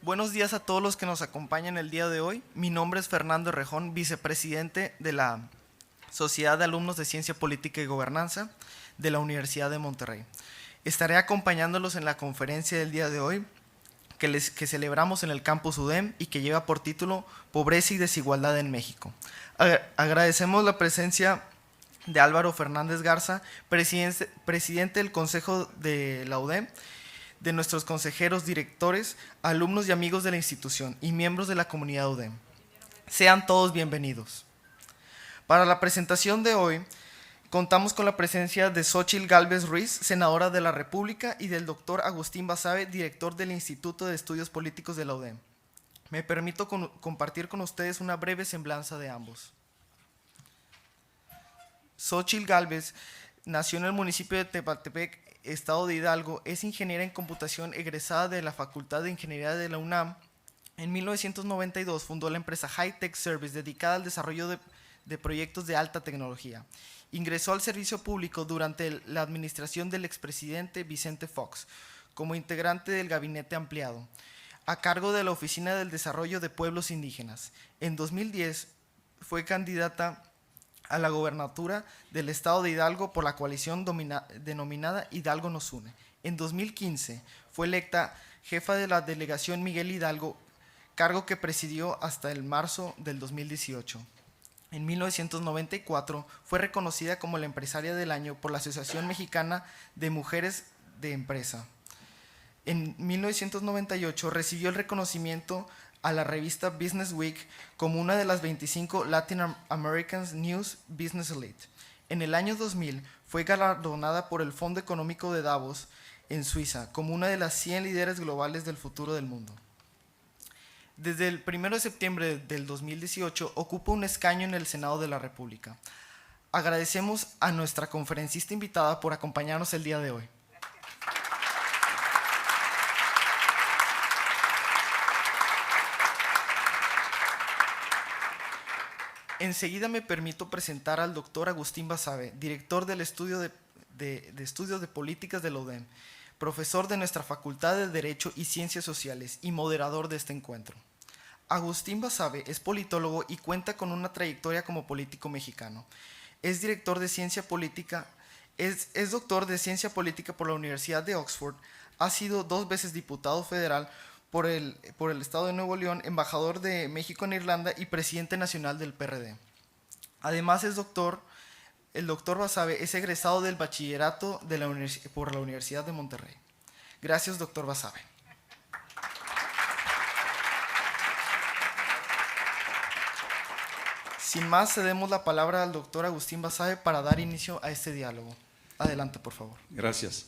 Buenos días a todos los que nos acompañan el día de hoy. Mi nombre es Fernando Rejón, vicepresidente de la Sociedad de Alumnos de Ciencia Política y Gobernanza de la Universidad de Monterrey. Estaré acompañándolos en la conferencia del día de hoy que celebramos en el campus UDEM y que lleva por título Pobreza y Desigualdad en México. Agradecemos la presencia de Álvaro Fernández Garza, presidente del Consejo de la UDEM, de nuestros consejeros, directores, alumnos y amigos de la institución y miembros de la comunidad UDEM. Sean todos bienvenidos. Para la presentación de hoy, contamos con la presencia de Xóchitl Gálvez Ruiz, senadora de la República, y del doctor Agustín Basabe, director del Instituto de Estudios Políticos de la UDEM. Me permito compartir con ustedes una breve semblanza de ambos. Xóchitl Gálvez nació en el municipio de Tepaltepec, Estado de Hidalgo. Es ingeniera en computación egresada de la Facultad de Ingeniería de la UNAM. En 1992 fundó la empresa High Tech Service, dedicada al desarrollo de proyectos de alta tecnología. Ingresó al servicio público durante la administración del expresidente Vicente Fox, como integrante del gabinete ampliado, a cargo de la Oficina del Desarrollo de Pueblos Indígenas. En 2010 fue candidata a la gobernatura del estado de Hidalgo por la coalición denominada Hidalgo nos une. En 2015 fue electa jefa de la delegación Miguel Hidalgo, cargo que presidió hasta el marzo del 2018. En 1994 fue reconocida como la empresaria del año por la Asociación Mexicana de Mujeres de Empresa. En 1998 recibió el reconocimiento a la revista Business Week como una de las 25 Latin American News Business Elite. En el año 2000 fue galardonada por el Fondo Económico de Davos en Suiza como una de las 100 líderes globales del futuro del mundo. Desde el 1 de septiembre del 2018 ocupa un escaño en el Senado de la República. Agradecemos a nuestra conferencista invitada por acompañarnos el día de hoy. Enseguida me permito presentar al doctor Agustín Basabe, director del Estudio de Estudios de Políticas de la UDEM, profesor de nuestra Facultad de Derecho y Ciencias Sociales y moderador de este encuentro. Agustín Basabe es politólogo y cuenta con una trayectoria como político mexicano. Es director de Ciencia Política, es doctor de Ciencia Política por la Universidad de Oxford, ha sido 2 veces diputado federal por el Estado de Nuevo León, embajador de México en Irlanda y presidente nacional del PRD. Además el doctor Basabe es egresado del bachillerato por la Universidad de Monterrey. Gracias, doctor Basabe. Sin más, cedemos la palabra al doctor Agustín Basabe para dar inicio a este diálogo. Adelante, por favor. Gracias.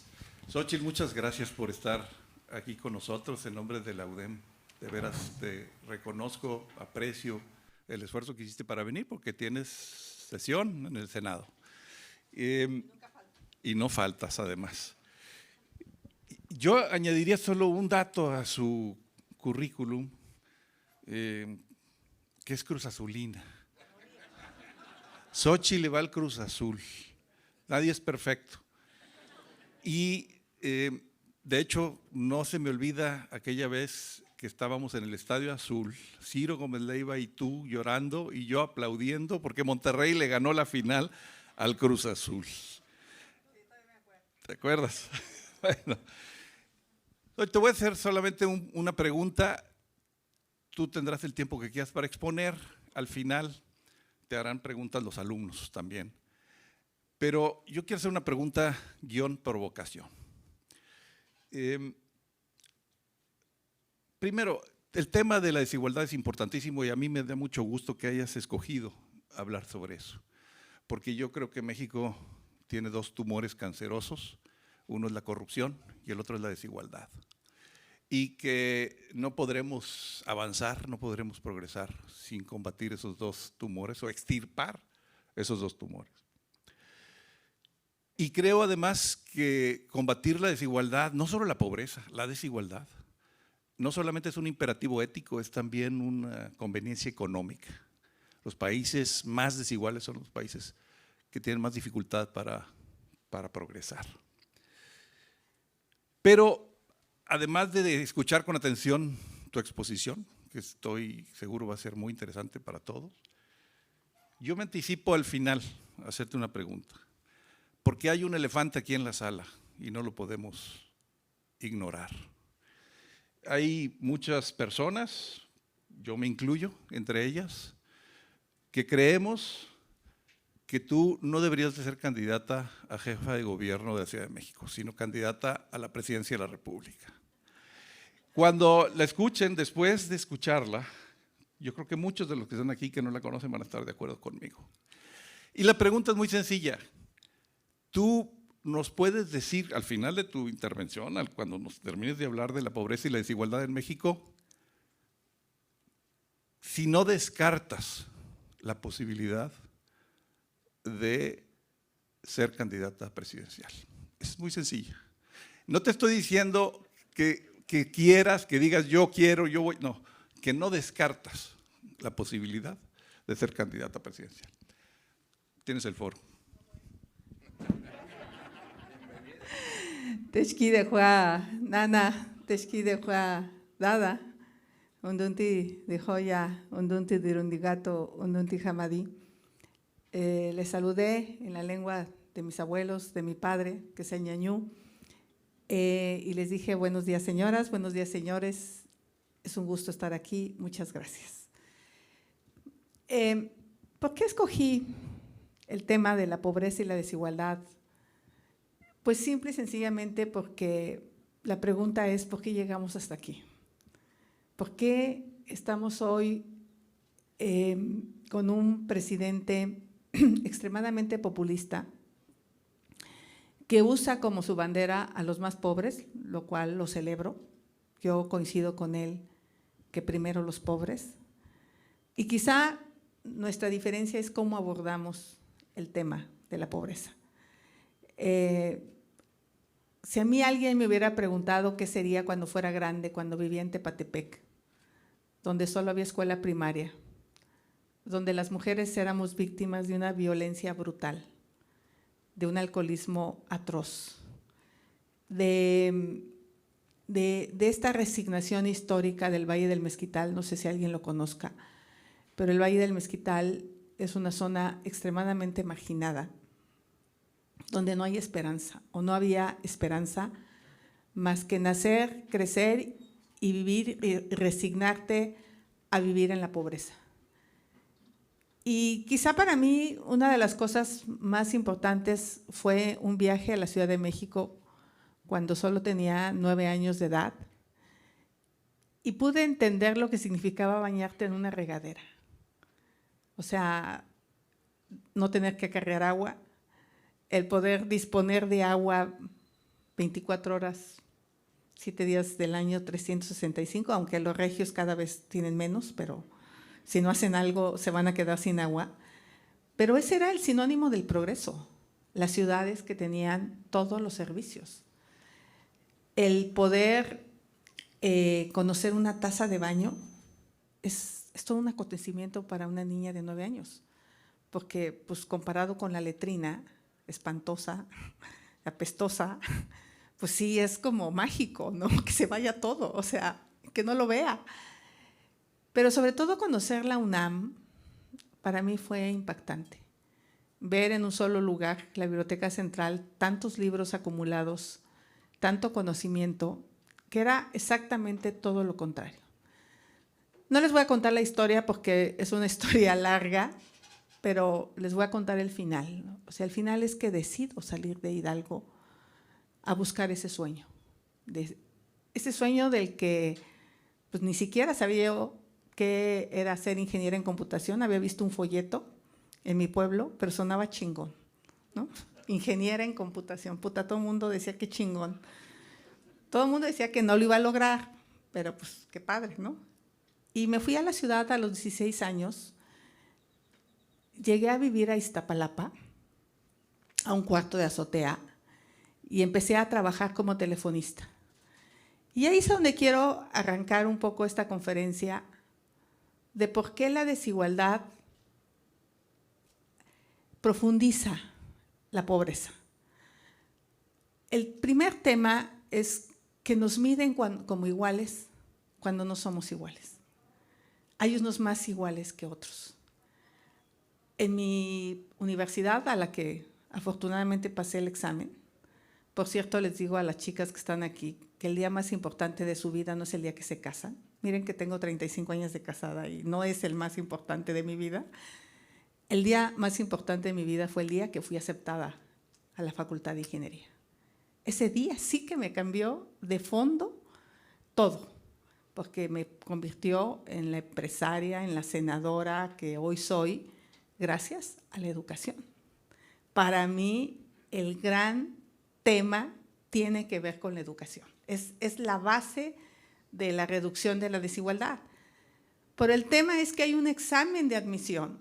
Xóchitl, muchas gracias por estar aquí con nosotros en nombre de la UDEM. De veras te reconozco, aprecio el esfuerzo que hiciste para venir porque tienes sesión en el Senado. Y no faltas además. Yo añadiría solo un dato a su currículum, que es cruzazulina. Xóchitl le va al Cruz Azul. Nadie es perfecto. Y de hecho, no se me olvida aquella vez que estábamos en el Estadio Azul, Ciro Gómez Leiva y tú llorando y yo aplaudiendo porque Monterrey le ganó la final al Cruz Azul. ¿Te acuerdas? Bueno, te voy a hacer solamente una pregunta. Tú tendrás el tiempo que quieras para exponer. Al final te harán preguntas los alumnos también. Pero yo quiero hacer una pregunta guión provocación. Primero, el tema de la desigualdad es importantísimo y a mí me da mucho gusto que hayas escogido hablar sobre eso, porque yo creo que México tiene 2 tumores cancerosos, uno es la corrupción y el otro es la desigualdad, y que no podremos avanzar, no podremos progresar sin combatir esos 2 tumores o extirpar esos 2 tumores. Y creo además que combatir la desigualdad, no solo la pobreza, la desigualdad, no solamente es un imperativo ético, es también una conveniencia económica. Los países más desiguales son los países que tienen más dificultad para progresar. Pero además de escuchar con atención tu exposición, que estoy seguro va a ser muy interesante para todos. Yo me anticipo al final a hacerte una pregunta, porque hay un elefante aquí en la sala y no lo podemos ignorar. Hay muchas personas, yo me incluyo entre ellas, que creemos que tú no deberías de ser candidata a jefa de gobierno de la Ciudad de México, sino candidata a la presidencia de la República. Cuando la escuchen, después de escucharla, yo creo que muchos de los que están aquí que no la conocen van a estar de acuerdo conmigo. Y la pregunta es muy sencilla. ¿Tú nos puedes decir al final de tu intervención, cuando nos termines de hablar de la pobreza y la desigualdad en México, si no descartas la posibilidad de ser candidata presidencial? Es muy sencilla. No te estoy diciendo que quieras, que digas yo quiero, yo voy, no, que no descartas la posibilidad de ser candidata presidencial. Tienes el foro. Techkidejua nana, techkidejua dada, undunti de joya, undunti dirundigato, undunti jamadí. Les saludé en la lengua de mis abuelos, de mi padre, que es el ñañú, y les dije buenos días señoras, buenos días señores, es un gusto estar aquí, muchas gracias. ¿Por qué escogí el tema de la pobreza y la desigualdad? Pues simple y sencillamente porque la pregunta es ¿por qué llegamos hasta aquí? ¿Por qué estamos hoy con un presidente extremadamente populista que usa como su bandera a los más pobres, lo cual lo celebro? Yo coincido con él que primero los pobres. Y quizá nuestra diferencia es cómo abordamos el tema de la pobreza. Si a mí alguien me hubiera preguntado qué sería cuando fuera grande, cuando vivía en Tepatepec, donde solo había escuela primaria, donde las mujeres éramos víctimas de una violencia brutal, de un alcoholismo atroz, de esta resignación histórica del Valle del Mezquital, no sé si alguien lo conozca, pero el Valle del Mezquital es una zona extremadamente marginada, donde no hay esperanza, o no había esperanza más que nacer, crecer y vivir y resignarte a vivir en la pobreza. Y quizá para mí una de las cosas más importantes fue un viaje a la Ciudad de México cuando solo tenía 9 años de edad y pude entender lo que significaba bañarte en una regadera. O sea, no tener que cargar agua, el poder disponer de agua 24 horas, 7 días del año, 365, aunque los regios cada vez tienen menos, pero si no hacen algo se van a quedar sin agua. Pero ese era el sinónimo del progreso, las ciudades que tenían todos los servicios. El poder conocer una taza de baño es todo un acontecimiento para una niña de 9 años, porque pues comparado con la letrina, espantosa, apestosa, pues sí es como mágico, ¿no? Que se vaya todo, o sea, que no lo vea. Pero sobre todo conocer la UNAM, para mí fue impactante. Ver en un solo lugar, la Biblioteca Central, tantos libros acumulados, tanto conocimiento, que era exactamente todo lo contrario. No les voy a contar la historia porque es una historia larga, pero les voy a contar el final, ¿no? O sea, el final es que decido salir de Hidalgo a buscar ese sueño. Ese sueño del que pues, ni siquiera sabía yo qué era ser ingeniera en computación. Había visto un folleto en mi pueblo, pero sonaba chingón, ¿no? Ingeniera en computación, puta, todo el mundo decía que chingón. Todo el mundo decía que no lo iba a lograr, pero pues qué padre, ¿no? Y me fui a la ciudad a los 16 años. Llegué a vivir a Iztapalapa, a un cuarto de azotea, y empecé a trabajar como telefonista. Y ahí es donde quiero arrancar un poco esta conferencia de por qué la desigualdad profundiza la pobreza. El primer tema es que nos miden como iguales cuando no somos iguales. Hay unos más iguales que otros. En mi universidad, a la que afortunadamente pasé el examen, por cierto, les digo a las chicas que están aquí que el día más importante de su vida no es el día que se casan. Miren que tengo 35 años de casada y no es el más importante de mi vida. El día más importante de mi vida fue el día que fui aceptada a la Facultad de Ingeniería. Ese día sí que me cambió de fondo todo, porque me convirtió en la empresaria, en la senadora que hoy soy, gracias a la educación. Para mí, el gran tema tiene que ver con la educación. Es la base de la reducción de la desigualdad. Pero el tema es que hay un examen de admisión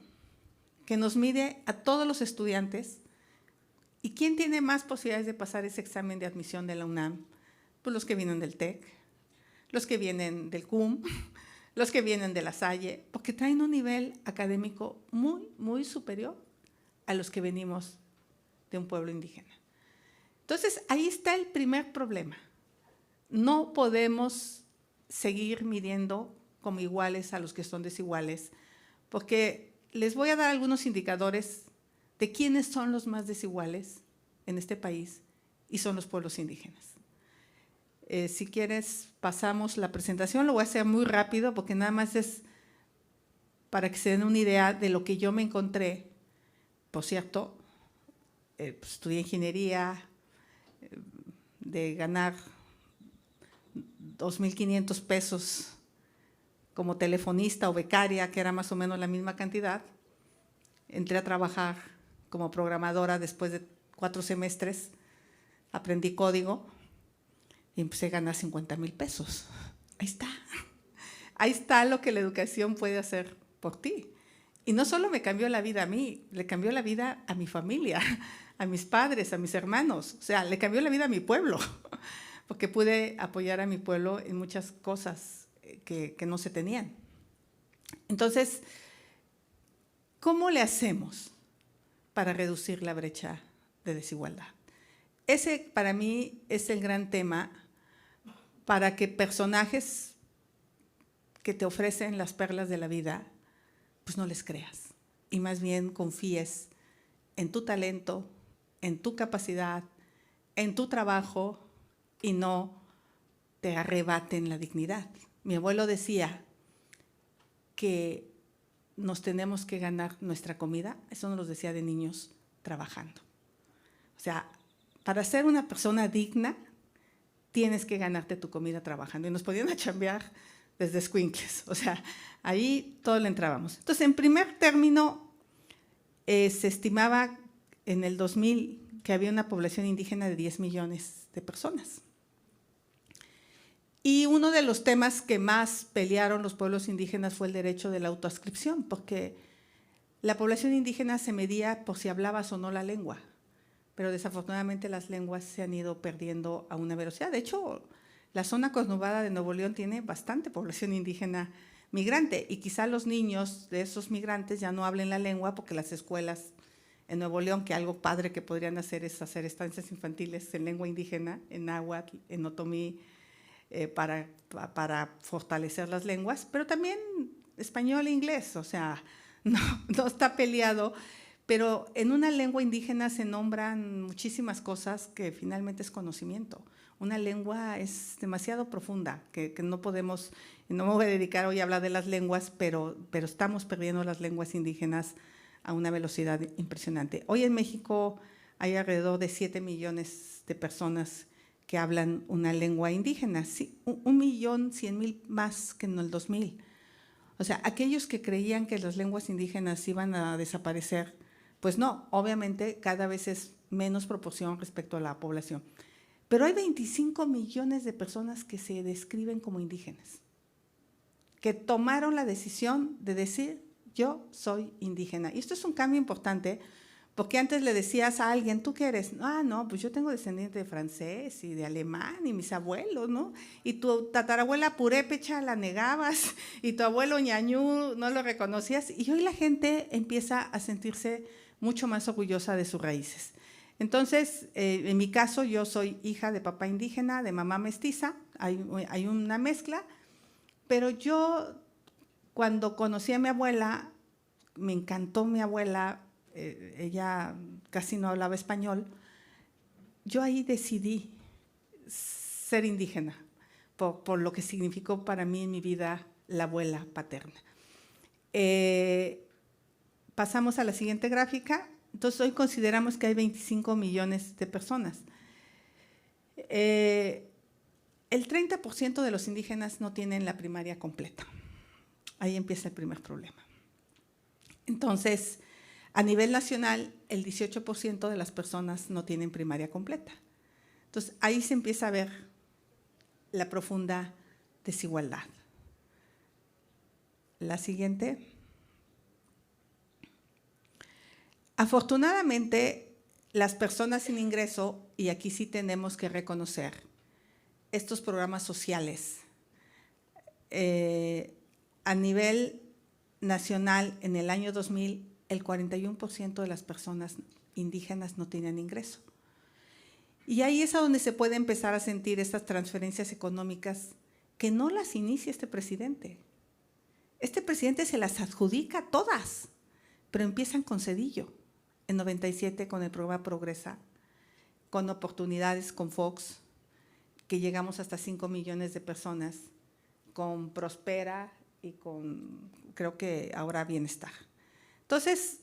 que nos mide a todos los estudiantes. ¿Y quién tiene más posibilidades de pasar ese examen de admisión de la UNAM? Pues los que vienen del TEC, los que vienen del CUM, los que vienen de la Salle, porque traen un nivel académico muy, muy superior a los que venimos de un pueblo indígena. Entonces, ahí está el primer problema. No podemos seguir midiendo como iguales a los que son desiguales, porque les voy a dar algunos indicadores de quiénes son los más desiguales en este país y son los pueblos indígenas. Si quieres, pasamos la presentación, lo voy a hacer muy rápido porque nada más es para que se den una idea de lo que yo me encontré. Por cierto, estudié ingeniería, de ganar 2,500 pesos como telefonista o becaria, que era más o menos la misma cantidad. Entré a trabajar como programadora después de 4 semestres, aprendí código y empecé a ganar 50,000 pesos. Ahí está. Ahí está lo que la educación puede hacer por ti. Y no solo me cambió la vida a mí, le cambió la vida a mi familia, a mis padres, a mis hermanos. O sea, le cambió la vida a mi pueblo, porque pude apoyar a mi pueblo en muchas cosas que no se tenían. Entonces, ¿cómo le hacemos para reducir la brecha de desigualdad? Ese, para mí, es el gran tema para que personajes que te ofrecen las perlas de la vida, pues no les creas y más bien confíes en tu talento, en tu capacidad, en tu trabajo y no te arrebaten la dignidad. Mi abuelo decía que nos tenemos que ganar nuestra comida, eso nos lo decía de niños, trabajando. O sea, para ser una persona digna, tienes que ganarte tu comida trabajando. Y nos podían a chambear desde escuincles. O sea, ahí todos le entrábamos. Entonces, en primer término, se estimaba en el 2000 que había una población indígena de 10 millones de personas. Y uno de los temas que más pelearon los pueblos indígenas fue el derecho de la autoadscripción, porque la población indígena se medía por si hablabas o no la lengua, pero desafortunadamente las lenguas se han ido perdiendo a una velocidad. De hecho, la zona conurbada de Nuevo León tiene bastante población indígena migrante y quizá los niños de esos migrantes ya no hablen la lengua porque las escuelas en Nuevo León, que algo padre que podrían hacer es hacer estancias infantiles en lengua indígena, en náhuatl, en otomí, para fortalecer las lenguas, pero también español e inglés, o sea, no está peleado, pero en una lengua indígena se nombran muchísimas cosas que finalmente es conocimiento. Una lengua es demasiado profunda, que no podemos, no me voy a dedicar hoy a hablar de las lenguas, pero estamos perdiendo las lenguas indígenas a una velocidad impresionante. Hoy en México hay alrededor de 7 millones de personas que hablan una lengua indígena, sí, 1,100,000 más que en el 2000. O sea, aquellos que creían que las lenguas indígenas iban a desaparecer, pues no, obviamente cada vez es menos proporción respecto a la población. Pero hay 25 millones de personas que se describen como indígenas, que tomaron la decisión de decir, yo soy indígena. Y esto es un cambio importante, porque antes le decías a alguien, ¿tú qué eres? Ah, no, pues yo tengo descendiente de francés y de alemán y mis abuelos, ¿no? Y tu tatarabuela purépecha la negabas y tu abuelo ñañú no lo reconocías. Y hoy la gente empieza a sentirse mucho más orgullosa de sus raíces. Entonces, en mi caso, yo soy hija de papá indígena, de mamá mestiza, hay una mezcla, Pero yo, cuando conocí a mi abuela, me encantó mi abuela, ella casi no hablaba español, yo ahí decidí ser indígena, por lo que significó para mí en mi vida la abuela paterna. Pasamos a la siguiente gráfica. Entonces, hoy consideramos que hay 25 millones de personas. El 30% de los indígenas no tienen la primaria completa. Ahí empieza el primer problema. Entonces, a nivel nacional, el 18% de las personas no tienen primaria completa. Entonces, ahí se empieza a ver la profunda desigualdad. La siguiente. Afortunadamente, las personas sin ingreso, y aquí sí tenemos que reconocer, estos programas sociales, a nivel nacional, en el año 2000, el 41% de las personas indígenas no tenían ingreso. Y ahí es a donde se puede empezar a sentir estas transferencias económicas que no las inicia este presidente. Este presidente se las adjudica todas, pero empiezan con Zedillo, en 97 con el programa Progresa, con oportunidades con Fox, que llegamos hasta 5 millones de personas, con Prospera y con, creo que ahora Bienestar. Entonces,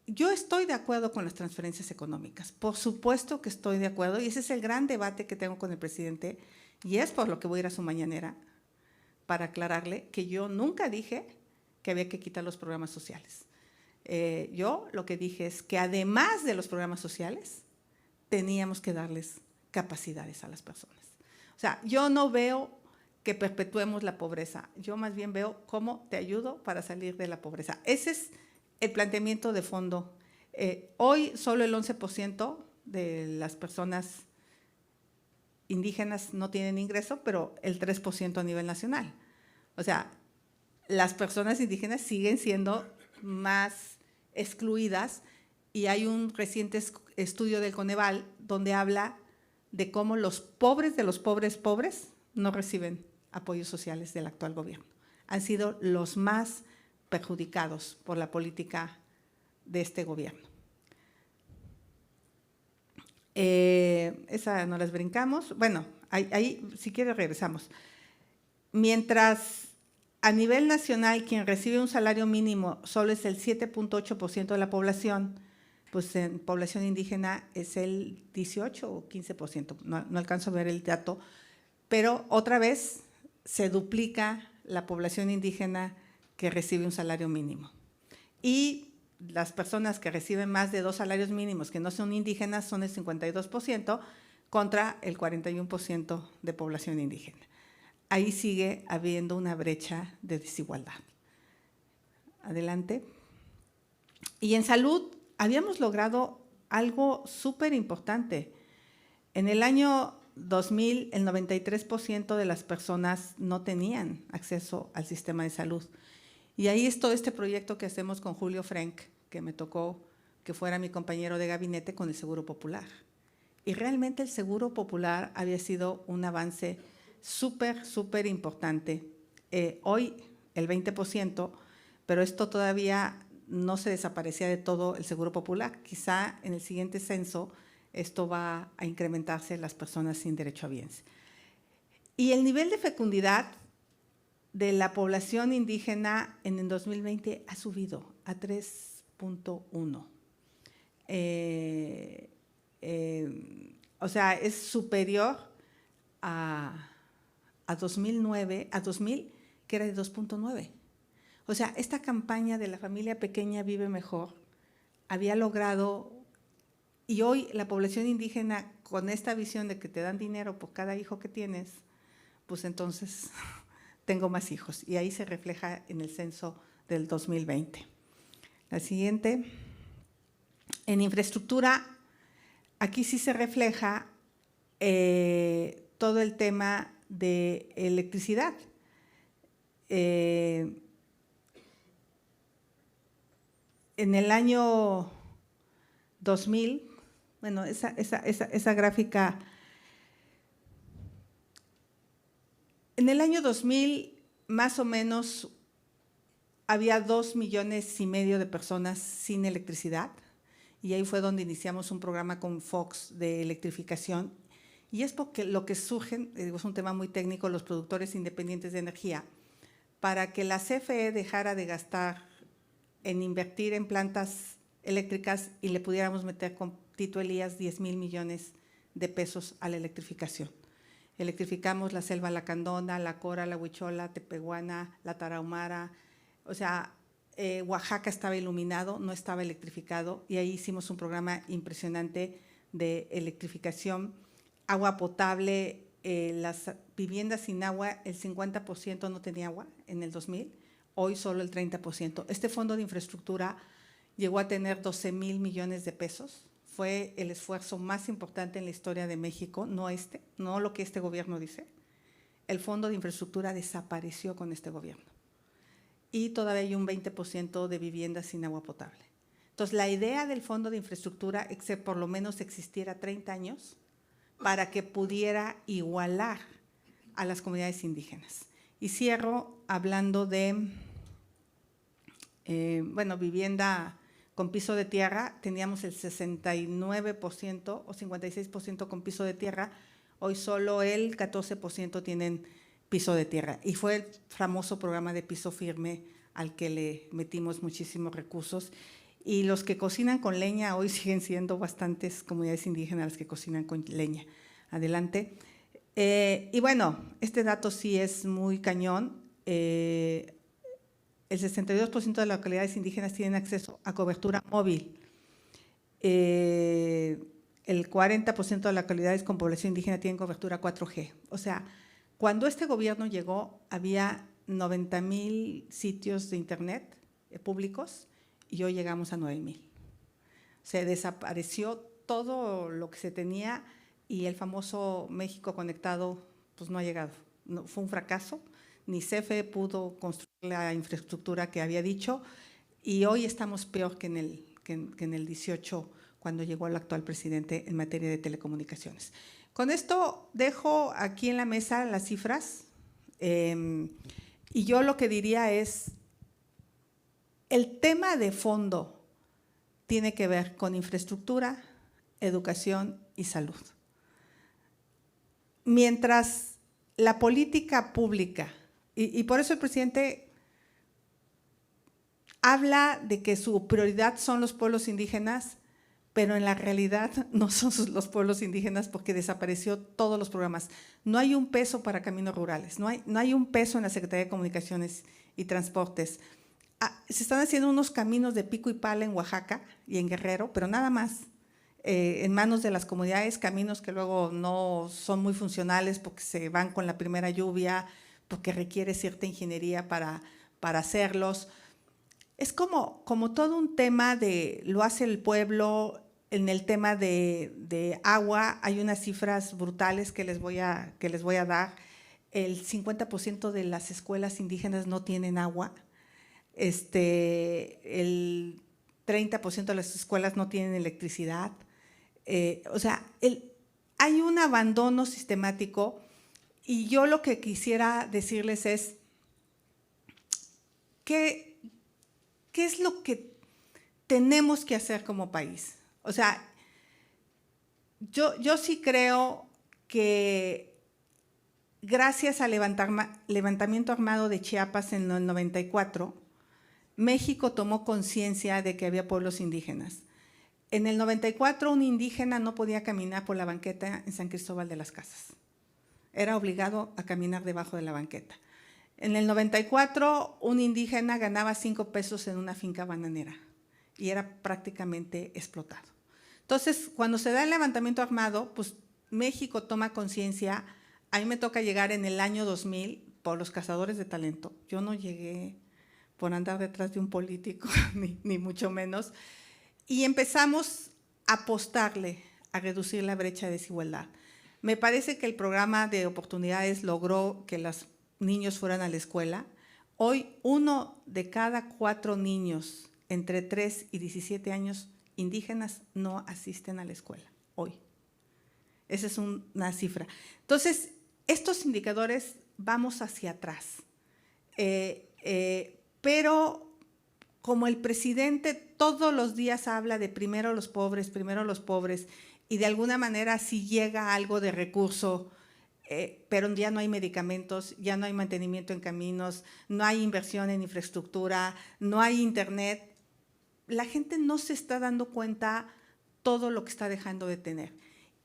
yo estoy de acuerdo con las transferencias económicas, por supuesto que estoy de acuerdo, y ese es el gran debate que tengo con el presidente, y es por lo que voy a ir a su mañanera, para aclararle que yo nunca dije que había que quitar los programas sociales. Yo lo que dije es que además de los programas sociales, teníamos que darles capacidades a las personas. O sea, yo no veo que perpetuemos la pobreza, yo más bien veo cómo te ayudo para salir de la pobreza. Ese es el planteamiento de fondo. Hoy solo el 11% de las personas indígenas no tienen ingreso, pero el 3% a nivel nacional. O sea, las personas indígenas siguen siendo más excluidas, y hay un reciente estudio del Coneval donde habla de cómo los pobres de los pobres no reciben apoyos sociales del actual gobierno. Han sido los más perjudicados por la política de este gobierno. Esa no las brincamos. Bueno, ahí si quieres regresamos. Mientras a nivel nacional quien recibe un salario mínimo solo es el 7.8% de la población, pues en población indígena es el 18 o 15%, no alcanzo a ver el dato, pero otra vez se duplica la población indígena que recibe un salario mínimo. Y las personas que reciben más de 2 salarios mínimos que no son indígenas son el 52% contra el 41% de población indígena. Ahí sigue habiendo una brecha de desigualdad. Adelante. Y en salud habíamos logrado algo súper importante. En el año 2000, el 93% de las personas no tenían acceso al sistema de salud. Y ahí es todo este proyecto que hacemos con Julio Frenk, que me tocó que fuera mi compañero de gabinete con el Seguro Popular. Y realmente el Seguro Popular había sido un avance súper importante. Hoy el 20%, pero esto todavía no se desaparecía de todo el Seguro Popular. Quizá en el siguiente censo esto va a incrementarse las personas sin derecho a bienes. Y el nivel de fecundidad de la población indígena en el 2020 ha subido a 3.1. O sea, es superior a 2009, a 2000, que era de 2.9. O sea, esta campaña de la familia pequeña vive mejor había logrado, y hoy la población indígena, con esta visión de que te dan dinero por cada hijo que tienes, pues entonces tengo más hijos. Y ahí se refleja en el censo del 2020. La siguiente. En infraestructura, aquí sí se refleja todo el tema de electricidad. En el año 2000, bueno, esa gráfica, en el año 2000 más o menos había 2,5 millones de personas sin electricidad, y ahí fue donde iniciamos un programa con Fox de electrificación. Y es porque lo que surgen, es un tema muy técnico, los productores independientes de energía, para que la CFE dejara de gastar en invertir en plantas eléctricas y le pudiéramos meter con Tito Elías 10,000 millones de pesos a la electrificación. Electrificamos la Selva Lacandona, la Cora, la Huichola, Tepehuana, la Tarahumara, o sea, Oaxaca estaba iluminado, no estaba electrificado, y ahí hicimos un programa impresionante de electrificación. Agua potable, las viviendas sin agua, el 50% no tenía agua en el 2000, hoy solo el 30%. Este fondo de infraestructura llegó a tener 12,000 millones de pesos, fue el esfuerzo más importante en la historia de México, no lo que este gobierno dice. El fondo de infraestructura desapareció con este gobierno. Y todavía hay un 20% de viviendas sin agua potable. Entonces, la idea del fondo de infraestructura es que por lo menos existiera 30 años para que pudiera igualar a las comunidades indígenas. Y cierro hablando de, vivienda con piso de tierra. Teníamos el 69% o 56% con piso de tierra, hoy solo el 14% tienen piso de tierra, y fue el famoso programa de piso firme al que le metimos muchísimos recursos. Y los que cocinan con leña, hoy siguen siendo bastantes comunidades indígenas las que cocinan con leña. Adelante. Y bueno, este dato sí es muy cañón. El 62% de las localidades indígenas tienen acceso a cobertura móvil. El 40% de las localidades con población indígena tienen cobertura 4G. O sea, cuando este gobierno llegó, había 90,000 sitios de internet públicos, y hoy llegamos a 9,000. Se desapareció todo lo que se tenía, y el famoso México conectado pues no ha llegado. No, fue un fracaso, ni CFE pudo construir la infraestructura que había dicho, y hoy estamos peor que en el 18, cuando llegó el actual presidente en materia de telecomunicaciones. Con esto dejo aquí en la mesa las cifras, y yo lo que diría es, el tema de fondo tiene que ver con infraestructura, educación y salud. Mientras la política pública, y por eso el presidente habla de que su prioridad son los pueblos indígenas, pero en la realidad no son los pueblos indígenas, porque desapareció todos los programas. No hay un peso para caminos rurales, no hay un peso en la Secretaría de Comunicaciones y Transportes. Se están haciendo unos caminos de pico y pala en Oaxaca y en Guerrero, pero nada más, en manos de las comunidades, caminos que luego no son muy funcionales porque se van con la primera lluvia, porque requiere cierta ingeniería para hacerlos. Es como todo un tema de lo hace el pueblo. En el tema de agua hay unas cifras brutales que les voy a dar. El 50% de las escuelas indígenas no tienen agua. El 30% de las escuelas no tienen electricidad. O sea, hay un abandono sistemático, y yo lo que quisiera decirles es ¿qué es lo que tenemos que hacer como país? O sea, yo sí creo que gracias al levantamiento armado de Chiapas en el 94, México tomó conciencia de que había pueblos indígenas. En el 94, un indígena no podía caminar por la banqueta en San Cristóbal de las Casas. Era obligado a caminar debajo de la banqueta. En el 94, un indígena ganaba 5 pesos en una finca bananera y era prácticamente explotado. Entonces, cuando se da el levantamiento armado, pues México toma conciencia. A mí me toca llegar en el año 2000 por los cazadores de talento. Yo no llegué por andar detrás de un político, ni mucho menos. Y empezamos a apostarle a reducir la brecha de desigualdad. Me parece que el programa de oportunidades logró que los niños fueran a la escuela. Hoy 1 de cada 4 niños entre 3 y 17 años indígenas no asisten a la escuela, hoy. Esa es una cifra. Entonces, estos indicadores vamos hacia atrás. Pero como el presidente todos los días habla de primero los pobres, y de alguna manera sí llega algo de recurso, pero ya no hay medicamentos, ya no hay mantenimiento en caminos, no hay inversión en infraestructura, no hay internet, la gente no se está dando cuenta todo lo que está dejando de tener.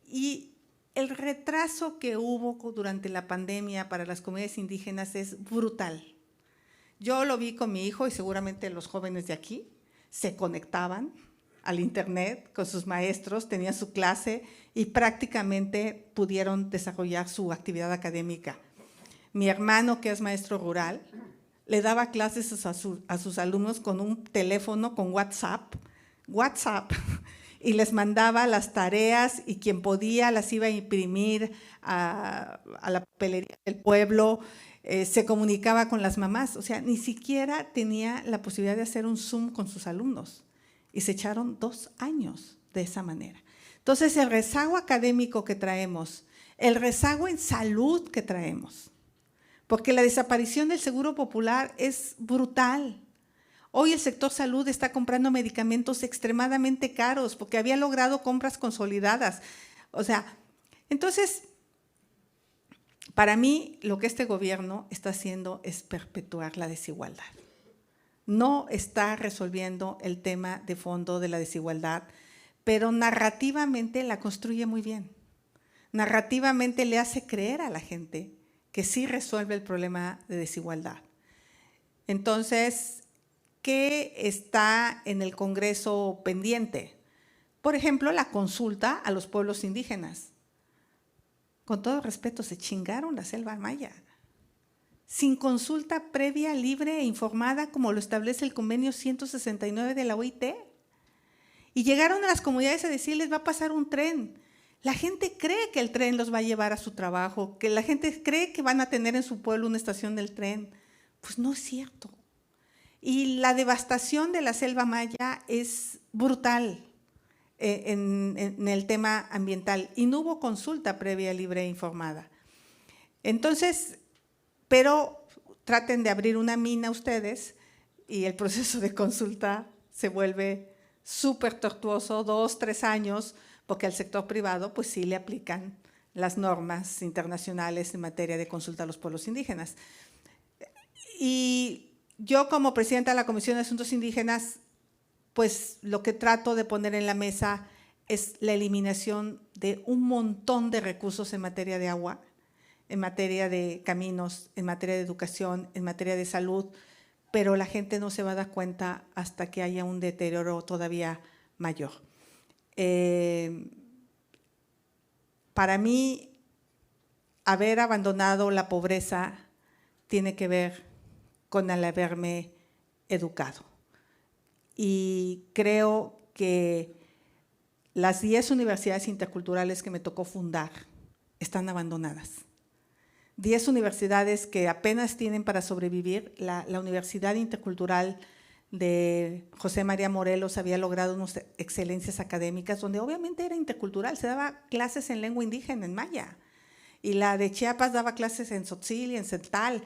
Y el retraso que hubo durante la pandemia para las comunidades indígenas es brutal. Yo lo vi con mi hijo y seguramente los jóvenes de aquí se conectaban al internet con sus maestros, tenían su clase y prácticamente pudieron desarrollar su actividad académica. Mi hermano, que es maestro rural, le daba clases a sus alumnos con un teléfono, con WhatsApp, y les mandaba las tareas y quien podía las iba a imprimir a la papelería del pueblo, se comunicaba con las mamás, o sea, ni siquiera tenía la posibilidad de hacer un Zoom con sus alumnos y se echaron 2 años de esa manera. Entonces, el rezago académico que traemos, el rezago en salud que traemos, porque la desaparición del Seguro Popular es brutal. Hoy el sector salud está comprando medicamentos extremadamente caros porque había logrado compras consolidadas. O sea, entonces, para mí lo que este gobierno está haciendo es perpetuar la desigualdad. No está resolviendo el tema de fondo de la desigualdad, pero narrativamente la construye muy bien. Narrativamente le hace creer a la gente que sí resuelve el problema de desigualdad. Entonces, ¿qué está en el Congreso pendiente? Por ejemplo, la consulta a los pueblos indígenas. Con todo respeto, se chingaron la selva maya. Sin consulta previa, libre e informada, como lo establece el convenio 169 de la OIT. Y llegaron a las comunidades a decirles, va a pasar un tren. La gente cree que el tren los va a llevar a su trabajo, que la gente cree que van a tener en su pueblo una estación del tren. Pues no es cierto. Y la devastación de la selva maya es brutal en el tema ambiental. Y no hubo consulta previa, libre e informada. Entonces, pero traten de abrir una mina ustedes y el proceso de consulta se vuelve súper tortuoso, 2, 3 años, porque al sector privado pues sí le aplican las normas internacionales en materia de consulta a los pueblos indígenas. Y yo como presidenta de la Comisión de Asuntos Indígenas, pues lo que trato de poner en la mesa es la eliminación de un montón de recursos en materia de agua, en materia de caminos, en materia de educación, en materia de salud, pero la gente no se va a dar cuenta hasta que haya un deterioro todavía mayor. Para mí, haber abandonado la pobreza tiene que ver con el haberme educado. Y creo que las 10 universidades interculturales que me tocó fundar están abandonadas. 10 universidades que apenas tienen para sobrevivir. La Universidad Intercultural de José María Morelos había logrado unas excelencias académicas donde obviamente era intercultural, se daba clases en lengua indígena, en maya, y la de Chiapas daba clases en tzotzil y en celtal,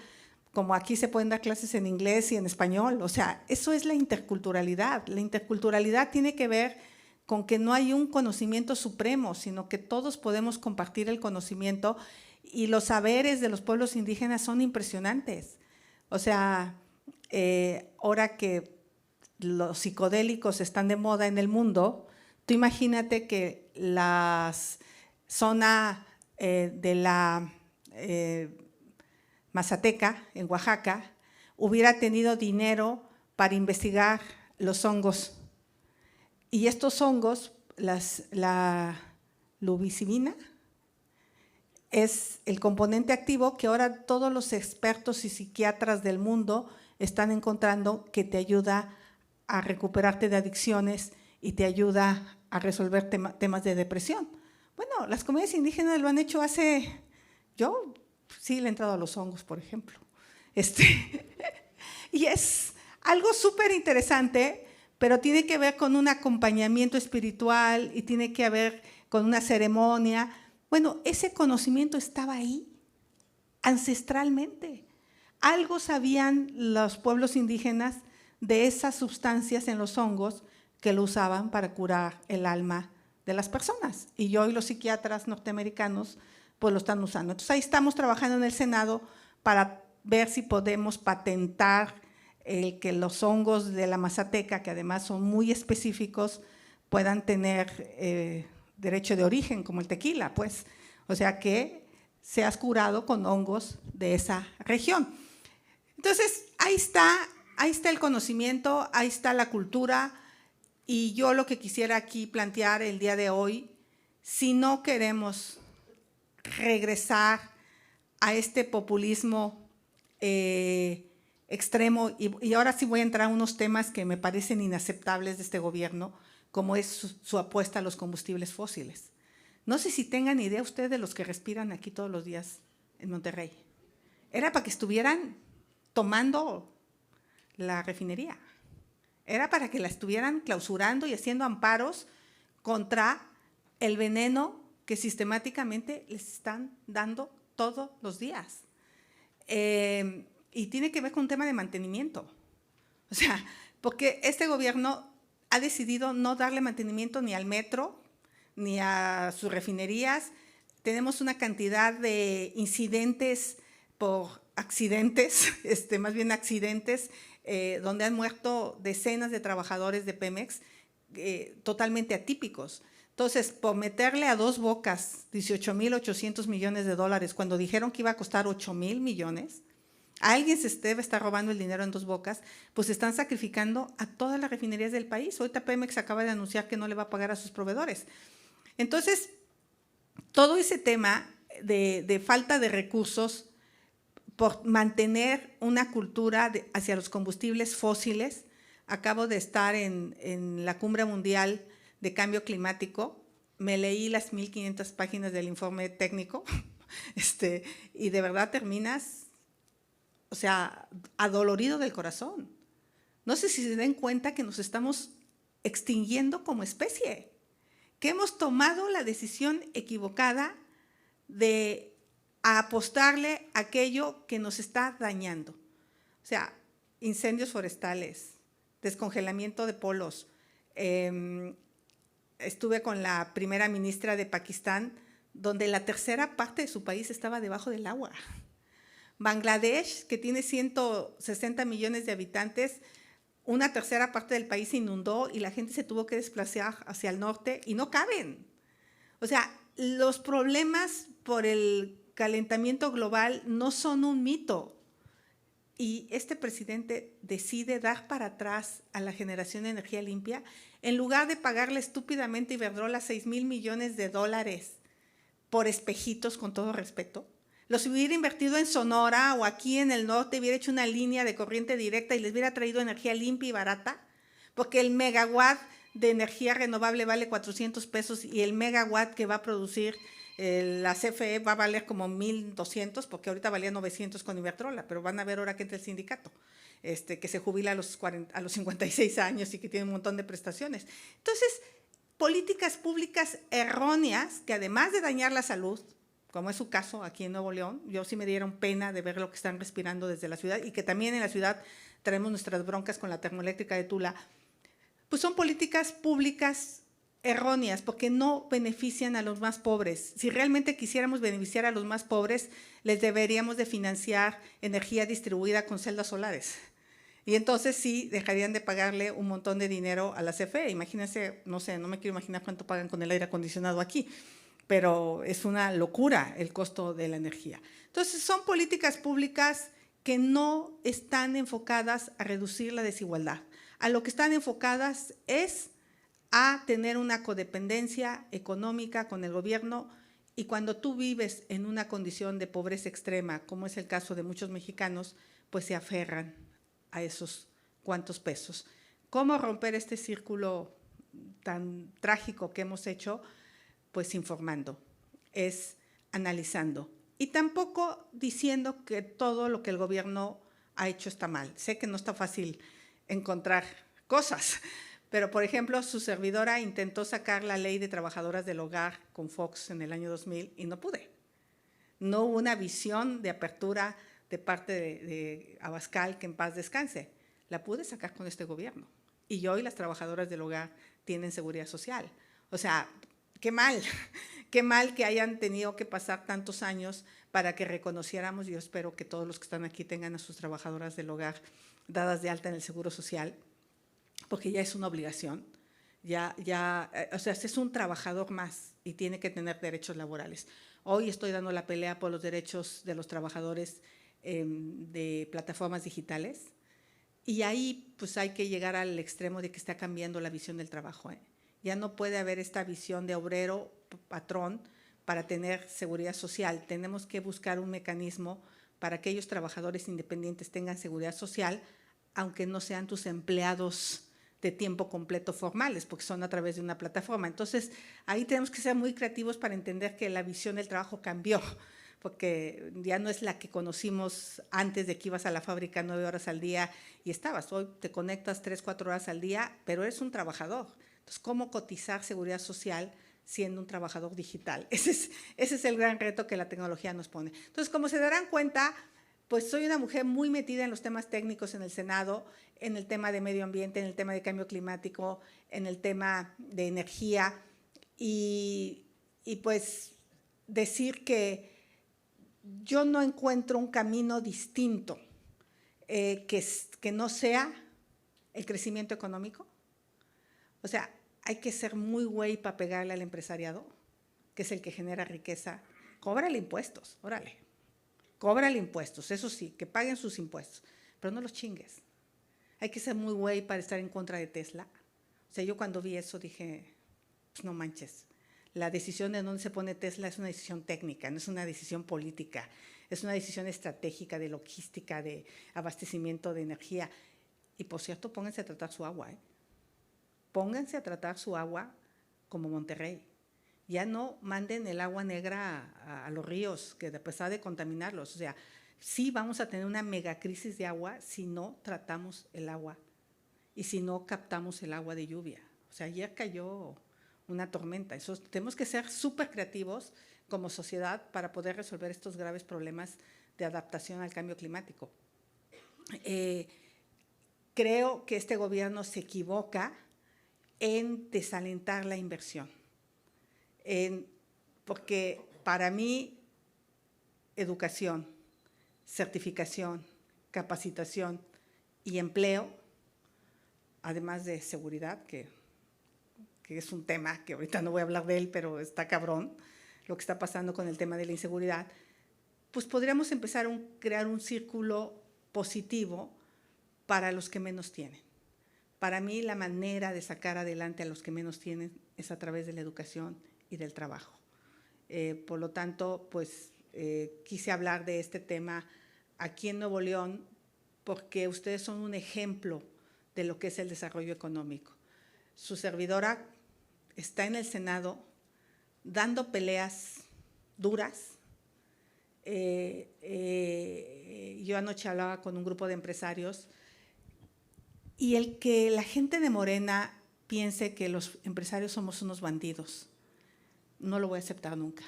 como aquí se pueden dar clases en inglés y en español. O sea, eso es la interculturalidad. La interculturalidad tiene que ver con que no hay un conocimiento supremo, sino que todos podemos compartir el conocimiento, y los saberes de los pueblos indígenas son impresionantes. O sea, ahora que los psicodélicos están de moda en el mundo, tú imagínate que la zona de la Mazateca, en Oaxaca, hubiera tenido dinero para investigar los hongos. Y estos hongos, la lubicimina, es el componente activo que ahora todos los expertos y psiquiatras del mundo están encontrando que te ayuda a recuperarte de adicciones y te ayuda a resolver temas de depresión. Bueno, las comunidades indígenas lo han hecho yo sí le he entrado a los hongos, por ejemplo. Y es algo súper interesante, pero tiene que ver con un acompañamiento espiritual y tiene que ver con una ceremonia. Bueno, ese conocimiento estaba ahí, ancestralmente. algo sabían los pueblos indígenas de esas sustancias en los hongos que lo usaban para curar el alma de las personas. Y hoy los psiquiatras norteamericanos pues lo están usando. Entonces ahí estamos trabajando en el Senado para ver si podemos patentar que los hongos de la mazateca, que además son muy específicos, puedan tener derecho de origen, como el tequila, pues. O sea, que seas curado con hongos de esa región. Entonces, ahí está el conocimiento, ahí está la cultura, y yo lo que quisiera aquí plantear el día de hoy, si no queremos regresar a este populismo extremo, y ahora sí voy a entrar a unos temas que me parecen inaceptables de este gobierno, como es su apuesta a los combustibles fósiles. No sé si tengan idea ustedes de los que respiran aquí todos los días en Monterrey. Era para que estuvieran tomando la refinería. Era para que la estuvieran clausurando y haciendo amparos contra el veneno que sistemáticamente les están dando todos los días. Y tiene que ver con un tema de mantenimiento. O sea, porque este gobierno ha decidido no darle mantenimiento ni al metro, ni a sus refinerías. Tenemos una cantidad de incidentes por accidentes, más bien accidentes, donde han muerto decenas de trabajadores de Pemex, totalmente atípicos. Entonces, por meterle a Dos Bocas 18,800 millones de dólares, cuando dijeron que iba a costar 8,000 millones, alguien se debe estar robando el dinero en Dos Bocas, pues están sacrificando a todas las refinerías del país. Ahorita Pemex acaba de anunciar que no le va a pagar a sus proveedores. Entonces, todo ese tema de falta de recursos por mantener una cultura hacia los combustibles fósiles. Acabo de estar en la Cumbre Mundial de Cambio Climático, me leí las 1,500 páginas del informe técnico, y de verdad terminas, o sea, adolorido del corazón. No sé si se den cuenta que nos estamos extinguiendo como especie, que hemos tomado la decisión equivocada de apostarle a aquello que nos está dañando. O sea, incendios forestales, descongelamiento de polos. Estuve con la primera ministra de Pakistán, donde la tercera parte de su país estaba debajo del agua. Bangladesh, que tiene 160 millones de habitantes, una tercera parte del país se inundó y la gente se tuvo que desplazar hacia el norte y no caben. O sea, los problemas por el calentamiento global no son un mito. Y este presidente decide dar para atrás a la generación de energía limpia en lugar de pagarle estúpidamente a Iberdrola 6,000 millones de dólares por espejitos, con todo respeto. Los hubiera invertido en Sonora o aquí en el norte, hubiera hecho una línea de corriente directa y les hubiera traído energía limpia y barata, porque el megawatt de energía renovable vale 400 pesos y el megawatt que va a producir la CFE va a valer como 1,200, porque ahorita valía 900 con Iberdrola, pero van a ver ahora que entra el sindicato, que se jubila a los 56 años y que tiene un montón de prestaciones. Entonces, políticas públicas erróneas que además de dañar la salud, como es su caso aquí en Nuevo León, yo sí me dieron pena de ver lo que están respirando desde la ciudad y que también en la ciudad traemos nuestras broncas con la termoeléctrica de Tula, pues son políticas públicas erróneas porque no benefician a los más pobres. Si realmente quisiéramos beneficiar a los más pobres, les deberíamos de financiar energía distribuida con celdas solares. Y entonces sí dejarían de pagarle un montón de dinero a la CFE. Imagínense, no sé, no me quiero imaginar cuánto pagan con el aire acondicionado aquí, pero es una locura el costo de la energía. Entonces son políticas públicas que no están enfocadas a reducir la desigualdad. A lo que están enfocadas es a tener una codependencia económica con el gobierno, y cuando tú vives en una condición de pobreza extrema, como es el caso de muchos mexicanos, pues se aferran a esos cuantos pesos. ¿Cómo romper este círculo tan trágico que hemos hecho? Pues informando, es analizando y tampoco diciendo que todo lo que el gobierno ha hecho está mal. Sé que no está fácil encontrar cosas, pero por ejemplo su servidora intentó sacar la ley de trabajadoras del hogar con Fox en el año 2000 y no pude. No hubo una visión de apertura de parte de Abascal, que en paz descanse. La pude sacar con este gobierno. Y hoy las trabajadoras del hogar tienen seguridad social. O sea, qué mal que hayan tenido que pasar tantos años para que reconociéramos. Yo espero que todos los que están aquí tengan a sus trabajadoras del hogar dadas de alta en el Seguro Social, porque ya es una obligación. O sea, es un trabajador más y tiene que tener derechos laborales. Hoy estoy dando la pelea por los derechos de los trabajadores de plataformas digitales, y ahí pues hay que llegar al extremo de que está cambiando la visión del trabajo. Ya no puede haber esta visión de obrero, patrón, para tener seguridad social. Tenemos que buscar un mecanismo para que aquellos trabajadores independientes tengan seguridad social, aunque no sean tus empleados de tiempo completo formales, porque son a través de una plataforma. Entonces, ahí tenemos que ser muy creativos para entender que la visión del trabajo cambió, porque ya no es la que conocimos antes de que ibas a la fábrica 9 horas al día y estabas. Hoy te conectas 3, 4 horas al día, pero eres un trabajador. Entonces, ¿cómo cotizar seguridad social siendo un trabajador digital? Ese es el gran reto que la tecnología nos pone. Entonces, como se darán cuenta, pues soy una mujer muy metida en los temas técnicos en el Senado, en el tema de medio ambiente, en el tema de cambio climático, en el tema de energía, y pues decir que yo no encuentro un camino distinto que no sea el crecimiento económico. O sea, hay que ser muy güey para pegarle al empresariado, que es el que genera riqueza. Cóbrale impuestos, órale. Cóbrale impuestos, eso sí, que paguen sus impuestos, pero no los chingues. Hay que ser muy güey para estar en contra de Tesla. O sea, yo cuando vi eso dije, pues no manches. La decisión de dónde se pone Tesla es una decisión técnica, no es una decisión política, es una decisión estratégica de logística, de abastecimiento de energía. Y por cierto, pónganse a tratar su agua, Pónganse a tratar su agua como Monterrey. Ya no manden el agua negra a los ríos, que a pesar de contaminarlos, o sea, sí vamos a tener una megacrisis de agua si no tratamos el agua y si no captamos el agua de lluvia. O sea, ayer cayó una tormenta. Eso, tenemos que ser súper creativos como sociedad para poder resolver estos graves problemas de adaptación al cambio climático. Creo que este gobierno se equivoca en desalentar la inversión. Porque para mí, educación, certificación, capacitación y empleo, además de seguridad, que es un tema que ahorita no voy a hablar de él, pero está cabrón lo que está pasando con el tema de la inseguridad, pues podríamos empezar a crear un círculo positivo para los que menos tienen. Para mí, la manera de sacar adelante a los que menos tienen es a través de la educación y del trabajo. Por lo tanto, pues quise hablar de este tema aquí en Nuevo León porque ustedes son un ejemplo de lo que es el desarrollo económico. Su servidora está en el Senado dando peleas duras. Yo anoche hablaba con un grupo de empresarios y el que la gente de Morena piense que los empresarios somos unos bandidos, no lo voy a aceptar nunca,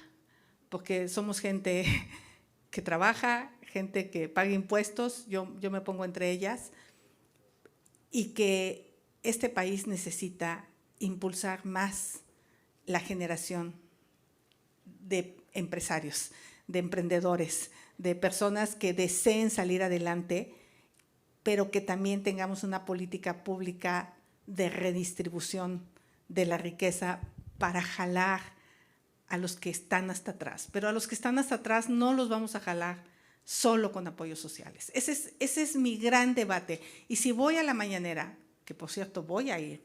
porque somos gente que trabaja, gente que paga impuestos, yo me pongo entre ellas, y que este país necesita impulsar más la generación de empresarios, de emprendedores, de personas que deseen salir adelante, pero que también tengamos una política pública de redistribución de la riqueza para jalar a los que están hasta atrás. Pero a los que están hasta atrás no los vamos a jalar solo con apoyos sociales. Ese es mi gran debate. Y si voy a la mañanera, que por cierto voy a ir,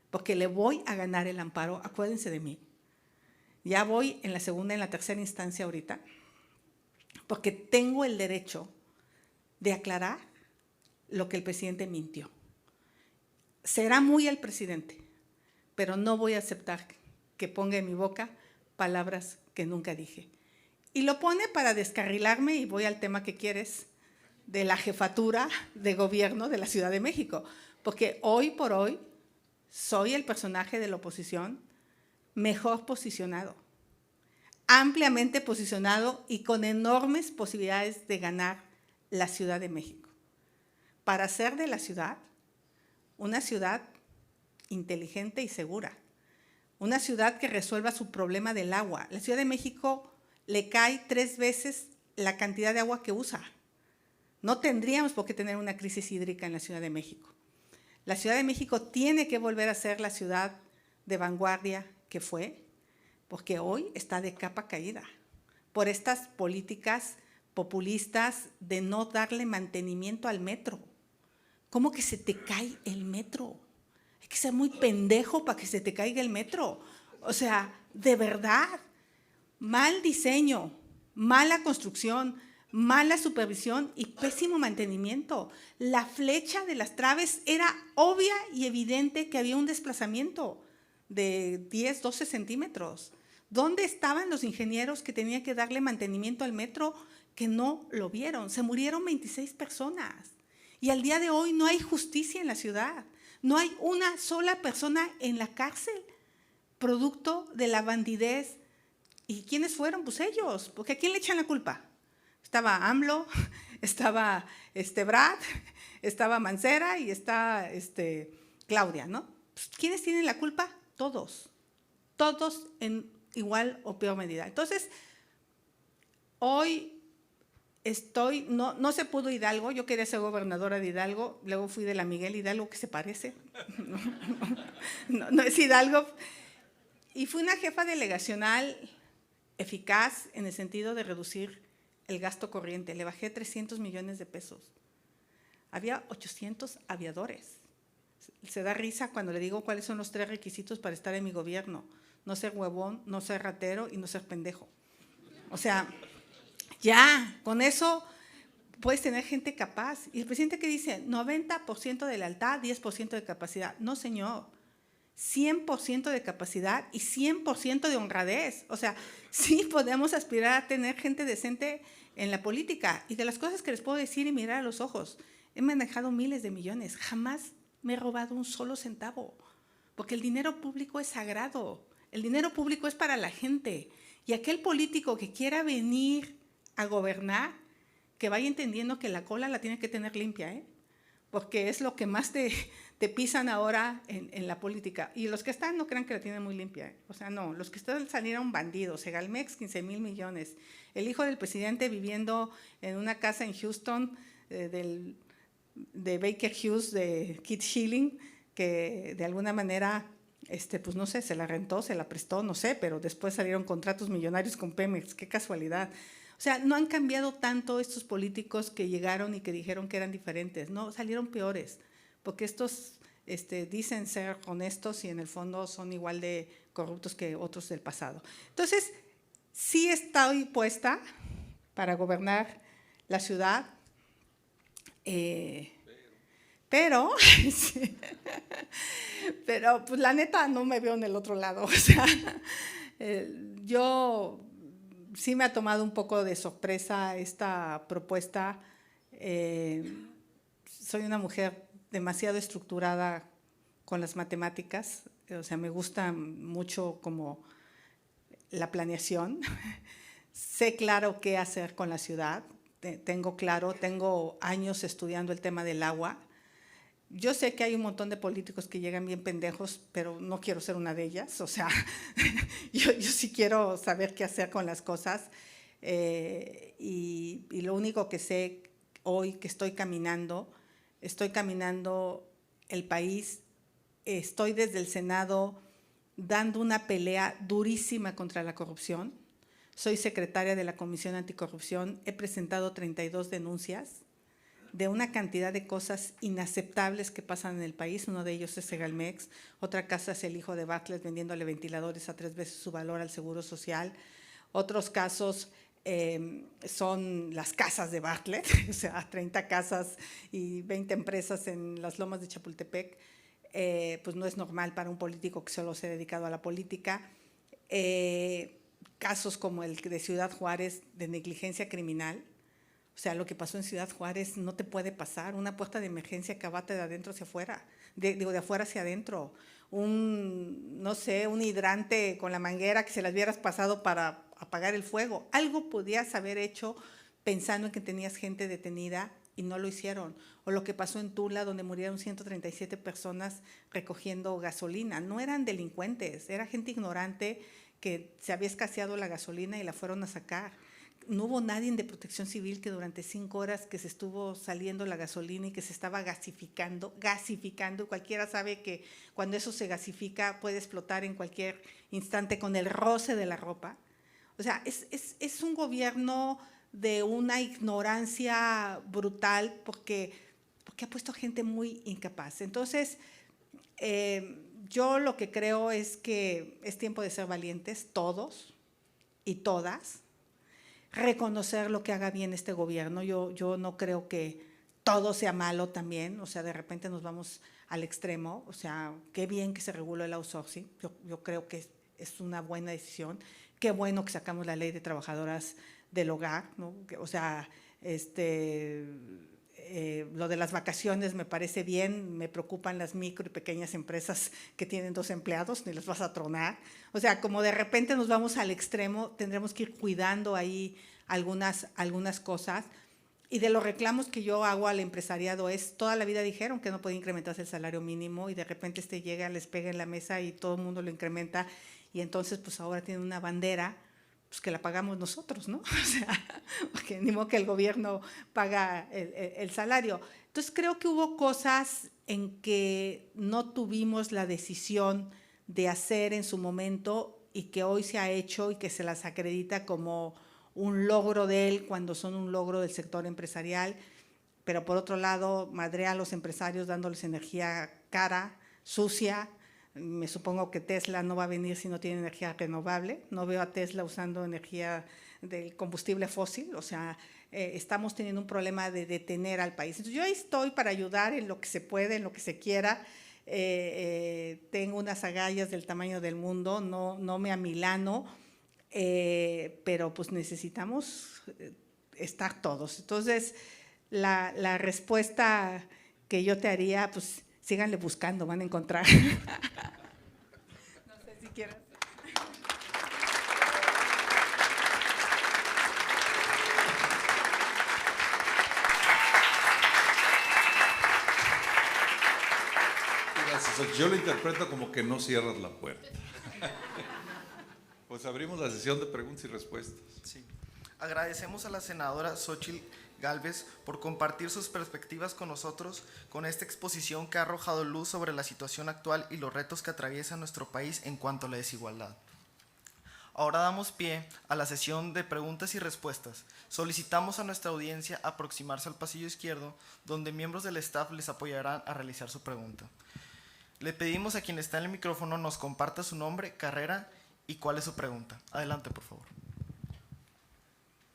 porque le voy a ganar el amparo, acuérdense de mí. Ya voy en la segunda, en la tercera instancia ahorita, porque tengo el derecho de aclarar lo que el presidente mintió. Será muy el presidente, pero no voy a aceptar que ponga en mi boca palabras que nunca dije. Y lo pone para descarrilarme, y voy al tema que quieres, de la jefatura de gobierno de la Ciudad de México, porque hoy por hoy soy el personaje de la oposición mejor posicionado, ampliamente posicionado y con enormes posibilidades de ganar la Ciudad de México, para hacer de la ciudad una ciudad inteligente y segura, una ciudad que resuelva su problema del agua. La Ciudad de México le cae 3 veces la cantidad de agua que usa. No tendríamos por qué tener una crisis hídrica en la Ciudad de México. La Ciudad de México tiene que volver a ser la ciudad de vanguardia que fue, porque hoy está de capa caída por estas políticas populistas de no darle mantenimiento al metro. ¿Cómo que se te cae el metro? Hay que ser muy pendejo para que se te caiga el metro. O sea, de verdad, mal diseño, mala construcción, mala supervisión y pésimo mantenimiento. La flecha de las traves era obvia y evidente que había un desplazamiento de 10, 12 centímetros. ¿Dónde estaban los ingenieros que tenían que darle mantenimiento al metro que no lo vieron? Se murieron 26 personas. Y al día de hoy no hay justicia en la ciudad. No hay una sola persona en la cárcel, producto de la bandidez. ¿Y quiénes fueron? Pues ellos, porque ¿a quién le echan la culpa? Estaba AMLO, estaba Brad, estaba Mancera y está Claudia, ¿no? Pues, ¿quiénes tienen la culpa? Todos en igual o peor medida. Entonces, hoy no se pudo Hidalgo, yo quería ser gobernadora de Hidalgo, luego fui de la Miguel Hidalgo, que se parece, no es Hidalgo, y fui una jefa delegacional eficaz en el sentido de reducir el gasto corriente, le bajé 300 millones de pesos. Había 800 aviadores. Se da risa cuando le digo cuáles son los 3 requisitos para estar en mi gobierno: no ser huevón, no ser ratero y no ser pendejo. O sea, ya, con eso puedes tener gente capaz. Y el presidente que dice 90% de lealtad, 10% de capacidad. No, señor, 100% de capacidad y 100% de honradez. O sea, sí podemos aspirar a tener gente decente en la política. Y de las cosas que les puedo decir y mirar a los ojos, he manejado miles de millones, jamás me he robado un solo centavo, porque el dinero público es sagrado, el dinero público es para la gente. Y aquel político que quiera venir a gobernar, que vaya entendiendo que la cola la tiene que tener limpia, porque es lo que más te pisan ahora en la política. Y los que están no crean que la tienen muy limpia, O sea, no, los que están salieron bandidos. Segalmex, 15,000 millones. El hijo del presidente viviendo en una casa en Houston, de Baker Hughes, de Keith Schilling, que de alguna manera, pues no sé, se la rentó, se la prestó, no sé, pero después salieron contratos millonarios con Pemex, qué casualidad. O sea, no han cambiado tanto estos políticos que llegaron y que dijeron que eran diferentes, no, salieron peores, porque estos dicen ser honestos y en el fondo son igual de corruptos que otros del pasado. Entonces, sí estoy puesta para gobernar la ciudad, pero pues la neta no me veo en el otro lado. O sea, yo sí me ha tomado un poco de sorpresa esta propuesta. Soy una mujer demasiado estructurada con las matemáticas, o sea, me gusta mucho como la planeación. Sé claro qué hacer con la ciudad. Tengo años estudiando el tema del agua. Yo sé que hay un montón de políticos que llegan bien pendejos, pero no quiero ser una de ellas. O sea, yo sí quiero saber qué hacer con las cosas. Y lo único que sé hoy que estoy caminando el país, estoy desde el Senado dando una pelea durísima contra la corrupción. Soy secretaria de la Comisión Anticorrupción, he presentado 32 denuncias de una cantidad de cosas inaceptables que pasan en el país. Uno de ellos es Segalmex, otra caso es el hijo de Bartlett vendiéndole ventiladores a 3 veces su valor al Seguro Social. Otros casos son las casas de Bartlett, o sea, 30 casas y 20 empresas en las lomas de Chapultepec. Pues no es normal para un político que solo se ha dedicado a la política. Casos como el de Ciudad Juárez de negligencia criminal. O sea, lo que pasó en Ciudad Juárez no te puede pasar. Una puerta de emergencia que abate de adentro hacia afuera, de afuera hacia adentro. No sé, un hidrante con la manguera que se las hubieras pasado para apagar el fuego. Algo podías haber hecho pensando en que tenías gente detenida y no lo hicieron. O lo que pasó en Tula, donde murieron 137 personas recogiendo gasolina. No eran delincuentes, era gente ignorante que se había escaseado la gasolina y la fueron a sacar. No hubo nadie de Protección Civil que durante 5 horas que se estuvo saliendo la gasolina y que se estaba gasificando, cualquiera sabe que cuando eso se gasifica puede explotar en cualquier instante con el roce de la ropa. O sea, es un gobierno de una ignorancia brutal porque ha puesto gente muy incapaz. Entonces, yo lo que creo es que es tiempo de ser valientes, todos y todas, reconocer lo que haga bien este gobierno. Yo no creo que todo sea malo también, o sea, de repente nos vamos al extremo, o sea, qué bien que se reguló el outsourcing, yo creo que es una buena decisión, qué bueno que sacamos la ley de trabajadoras del hogar, ¿no? O sea, lo de las vacaciones me parece bien, me preocupan las micro y pequeñas empresas que tienen 2 empleados, ni las vas a tronar. O sea, como de repente nos vamos al extremo, tendremos que ir cuidando ahí algunas cosas. Y de los reclamos que yo hago al empresariado es, toda la vida dijeron que no podía incrementarse el salario mínimo y de repente llega, les pega en la mesa y todo el mundo lo incrementa y entonces pues ahora tienen una bandera pues que la pagamos nosotros, ¿no? O sea, porque ni modo que el gobierno paga el salario. Entonces creo que hubo cosas en que no tuvimos la decisión de hacer en su momento y que hoy se ha hecho y que se las acredita como un logro de él cuando son un logro del sector empresarial, pero por otro lado madrea a los empresarios dándoles energía cara, sucia. Me supongo que Tesla no va a venir si no tiene energía renovable. No veo a Tesla usando energía del combustible fósil. O sea, estamos teniendo un problema de detener al país. Entonces, yo ahí estoy para ayudar en lo que se puede, en lo que se quiera. Tengo unas agallas del tamaño del mundo, no me amilano, pero pues necesitamos estar todos. Entonces, la respuesta que yo te haría, pues síganle buscando, van a encontrar. No sé si quieres. Gracias. Yo lo interpreto como que no cierras la puerta. Pues abrimos la sesión de preguntas y respuestas. Sí. Agradecemos a la senadora Xóchitl Gálvez por compartir sus perspectivas con nosotros con esta exposición que ha arrojado luz sobre la situación actual y los retos que atraviesa nuestro país en cuanto a la desigualdad. Ahora damos pie a la sesión de preguntas y respuestas. Solicitamos a nuestra audiencia aproximarse al pasillo izquierdo, donde miembros del staff les apoyarán a realizar su pregunta. Le pedimos a quien está en el micrófono nos comparta su nombre, carrera y cuál es su pregunta. Adelante, por favor.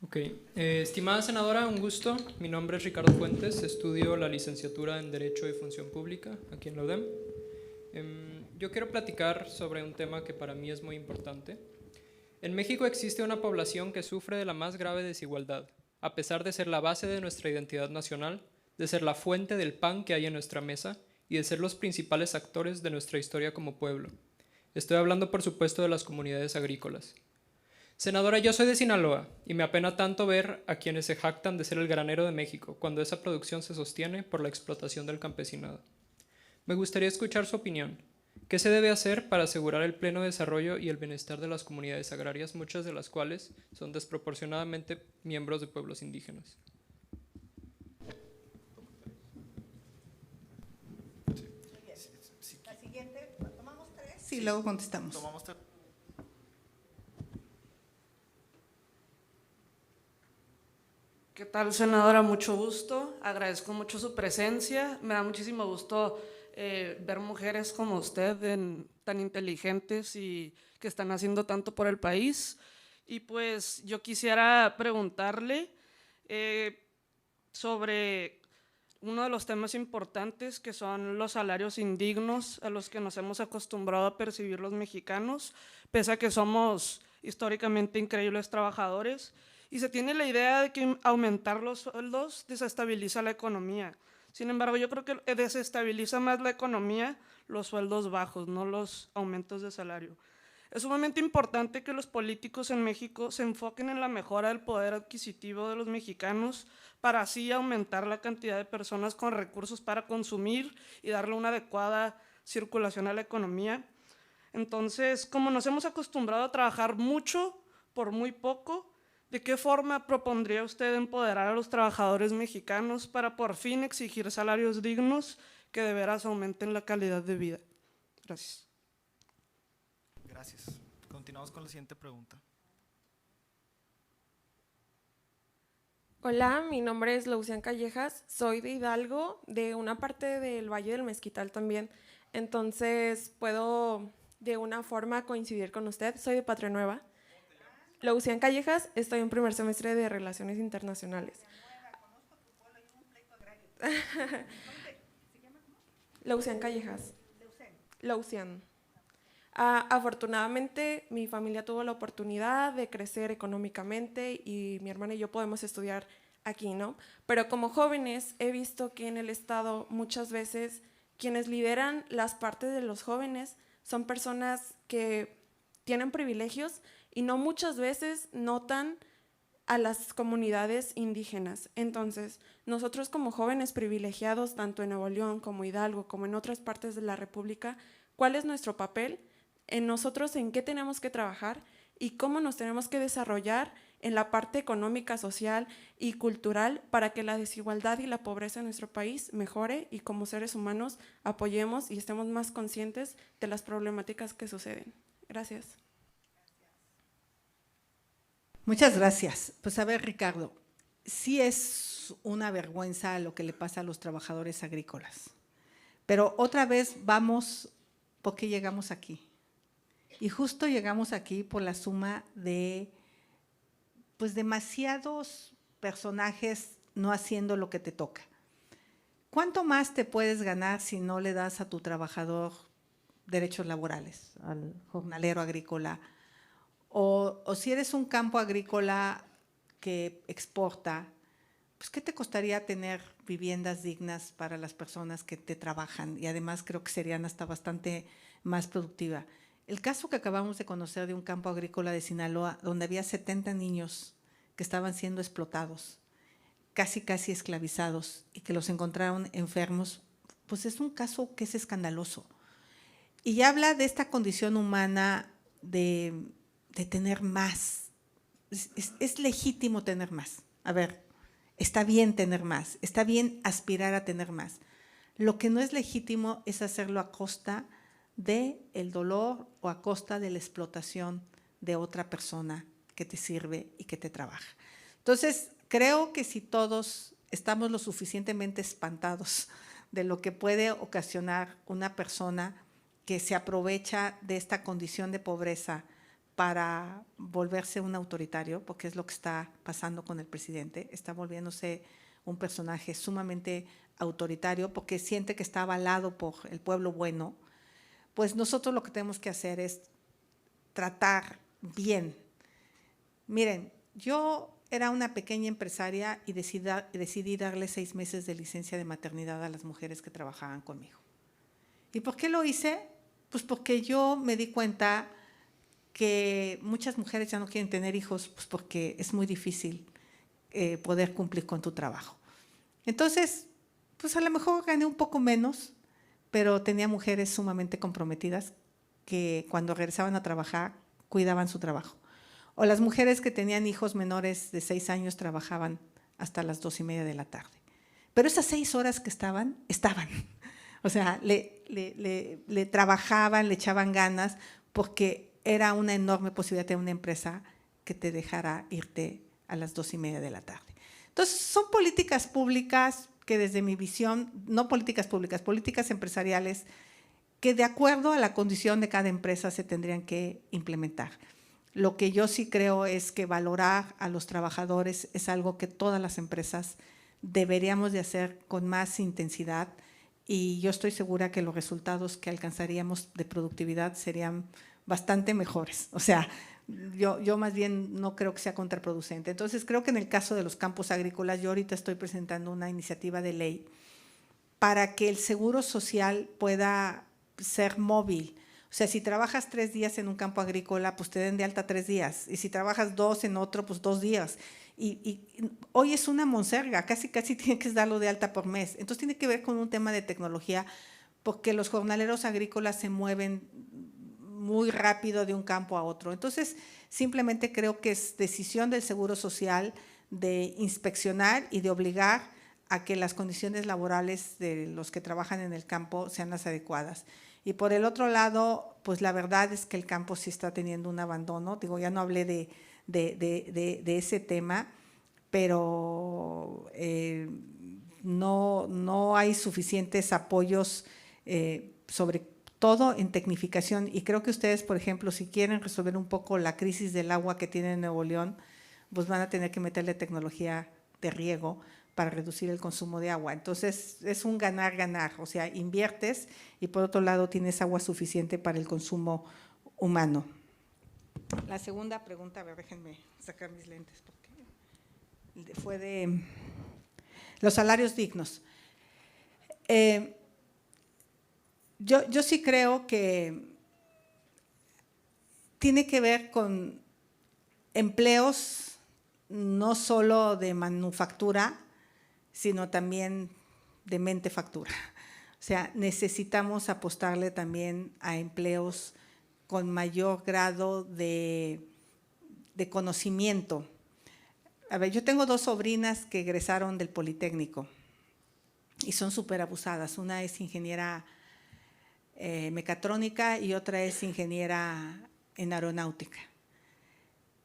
Ok, estimada senadora, un gusto. Mi nombre es Ricardo Fuentes, estudio la licenciatura en Derecho y Función Pública aquí en la UDEM. Yo quiero platicar sobre un tema que para mí es muy importante. En México existe una población que sufre de la más grave desigualdad, a pesar de ser la base de nuestra identidad nacional, de ser la fuente del pan que hay en nuestra mesa y de ser los principales actores de nuestra historia como pueblo. Estoy hablando, por supuesto, de las comunidades agrícolas. Senadora, yo soy de Sinaloa y me apena tanto ver a quienes se jactan de ser el granero de México cuando esa producción se sostiene por la explotación del campesinado. Me gustaría escuchar su opinión. ¿Qué se debe hacer para asegurar el pleno desarrollo y el bienestar de las comunidades agrarias, muchas de las cuales son desproporcionadamente miembros de pueblos indígenas? La siguiente, tomamos 3 y luego contestamos. Tomamos 3. ¿Qué tal, senadora? Mucho gusto. Agradezco mucho su presencia. Me da muchísimo gusto ver mujeres como usted tan inteligentes y que están haciendo tanto por el país. Y pues yo quisiera preguntarle sobre uno de los temas importantes que son los salarios indignos a los que nos hemos acostumbrado a percibir los mexicanos, pese a que somos históricamente increíbles trabajadores. Y se tiene la idea de que aumentar los sueldos desestabiliza la economía. Sin embargo, yo creo que desestabiliza más la economía los sueldos bajos, no los aumentos de salario. Es sumamente importante que los políticos en México se enfoquen en la mejora del poder adquisitivo de los mexicanos para así aumentar la cantidad de personas con recursos para consumir y darle una adecuada circulación a la economía. Entonces, como nos hemos acostumbrado a trabajar mucho por muy poco, ¿de qué forma propondría usted empoderar a los trabajadores mexicanos para por fin exigir salarios dignos que de veras aumenten la calidad de vida? Gracias. Gracias. Continuamos con la siguiente pregunta. Hola, mi nombre es Leucian Callejas, soy de Hidalgo, de una parte del Valle del Mezquital también, entonces puedo de una forma coincidir con usted, soy de Patria Nueva. Leucian Callejas, estoy en primer semestre de Relaciones Internacionales. Leucian Callejas. Leucian. Afortunadamente, mi familia tuvo la oportunidad de crecer económicamente y mi hermana y yo podemos estudiar aquí, ¿no? Pero como jóvenes he visto que en el Estado muchas veces quienes lideran las partes de los jóvenes son personas que tienen privilegios y no muchas veces notan a las comunidades indígenas. Entonces, nosotros como jóvenes privilegiados, tanto en Nuevo León como Hidalgo, como en otras partes de la República, ¿cuál es nuestro papel? En nosotros, en qué tenemos que trabajar y cómo nos tenemos que desarrollar en la parte económica, social y cultural para que la desigualdad y la pobreza en nuestro país mejore y como seres humanos apoyemos y estemos más conscientes de las problemáticas que suceden. Gracias. Muchas gracias. Pues a ver, Ricardo, sí es una vergüenza lo que le pasa a los trabajadores agrícolas, pero otra vez vamos, ¿por qué llegamos aquí? Y justo llegamos aquí por la suma de pues demasiados personajes no haciendo lo que te toca. ¿Cuánto más te puedes ganar si no le das a tu trabajador derechos laborales, al jornalero agrícola? O si eres un campo agrícola que exporta, pues ¿qué te costaría tener viviendas dignas para las personas que te trabajan? Y además creo que serían hasta bastante más productivas. El caso que acabamos de conocer de un campo agrícola de Sinaloa, donde había 70 niños que estaban siendo explotados, casi esclavizados, y que los encontraron enfermos, pues es un caso que es escandaloso. Y habla de esta condición humana de tener más. Es legítimo tener más. A ver, está bien tener más, está bien aspirar a tener más. Lo que no es legítimo es hacerlo a costa del dolor o a costa de la explotación de otra persona que te sirve y que te trabaja. Entonces, creo que si todos estamos lo suficientemente espantados de lo que puede ocasionar una persona que se aprovecha de esta condición de pobreza para volverse un autoritario, porque es lo que está pasando con el presidente, está volviéndose un personaje sumamente autoritario porque siente que está avalado por el pueblo bueno, pues nosotros lo que tenemos que hacer es tratar bien. Miren, yo era una pequeña empresaria y decidí darle 6 meses de licencia de maternidad a las mujeres que trabajaban conmigo. ¿Y por qué lo hice? Pues porque yo me di cuenta que muchas mujeres ya no quieren tener hijos, pues porque es muy difícil poder cumplir con tu trabajo. Entonces, pues a lo mejor gané un poco menos, pero tenía mujeres sumamente comprometidas que cuando regresaban a trabajar cuidaban su trabajo. O las mujeres que tenían hijos menores de 6 años trabajaban hasta las 2:30 de la tarde. Pero esas 6 horas que estaban. O sea, le trabajaban, le echaban ganas, porque era una enorme posibilidad de una empresa que te dejara irte a las 2:30 de la tarde. Entonces, son políticas públicas que desde mi visión, no políticas públicas, políticas empresariales, que de acuerdo a la condición de cada empresa se tendrían que implementar. Lo que yo sí creo es que valorar a los trabajadores es algo que todas las empresas deberíamos de hacer con más intensidad, y yo estoy segura que los resultados que alcanzaríamos de productividad serían bastante mejores. O sea, yo más bien no creo que sea contraproducente. Entonces, creo que en el caso de los campos agrícolas, yo ahorita estoy presentando una iniciativa de ley para que el seguro social pueda ser móvil. O sea, si trabajas 3 días en un campo agrícola, pues te den de alta 3 días. Y si trabajas 2 en otro, pues 2 días. Y hoy es una monserga, casi tiene que darlo de alta por mes. Entonces tiene que ver con un tema de tecnología, porque los jornaleros agrícolas se mueven muy rápido de un campo a otro. Entonces, simplemente creo que es decisión del Seguro Social de inspeccionar y de obligar a que las condiciones laborales de los que trabajan en el campo sean las adecuadas. Y por el otro lado, pues la verdad es que el campo sí está teniendo un abandono. Digo, ya no hablé de ese tema, pero no hay suficientes apoyos sobre todo en tecnificación. Y creo que ustedes, por ejemplo, si quieren resolver un poco la crisis del agua que tiene en Nuevo León, pues van a tener que meterle tecnología de riego para reducir el consumo de agua. Entonces, es un ganar-ganar, o sea, inviertes y por otro lado tienes agua suficiente para el consumo humano. La segunda pregunta, a ver, déjenme sacar mis lentes, porque fue de los salarios dignos. Yo sí creo que tiene que ver con empleos no solo de manufactura, sino también de mentefactura. O sea, necesitamos apostarle también a empleos con mayor grado de conocimiento. A ver, yo tengo 2 sobrinas que egresaron del Politécnico y son súper abusadas. Una es ingeniera mecatrónica y otra es ingeniera en aeronáutica.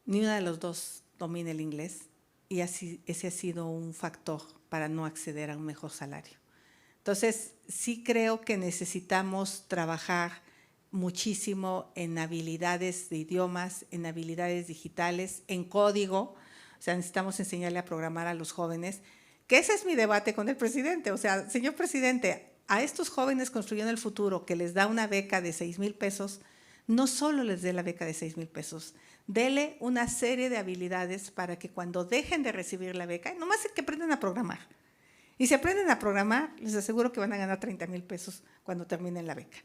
Ni una de los dos domina el inglés y ese ha sido un factor para no acceder a un mejor salario. Entonces, sí creo que necesitamos trabajar muchísimo en habilidades de idiomas, en habilidades digitales, en código. O sea, necesitamos enseñarle a programar a los jóvenes, que ese es mi debate con el presidente. O sea, señor presidente, a estos jóvenes construyendo el futuro, que les da una beca de 6,000 pesos, no solo les dé la beca de 6,000 pesos, dele una serie de habilidades para que cuando dejen de recibir la beca, nomás es que aprendan a programar. Y si aprenden a programar, les aseguro que van a ganar 30,000 pesos cuando terminen la beca.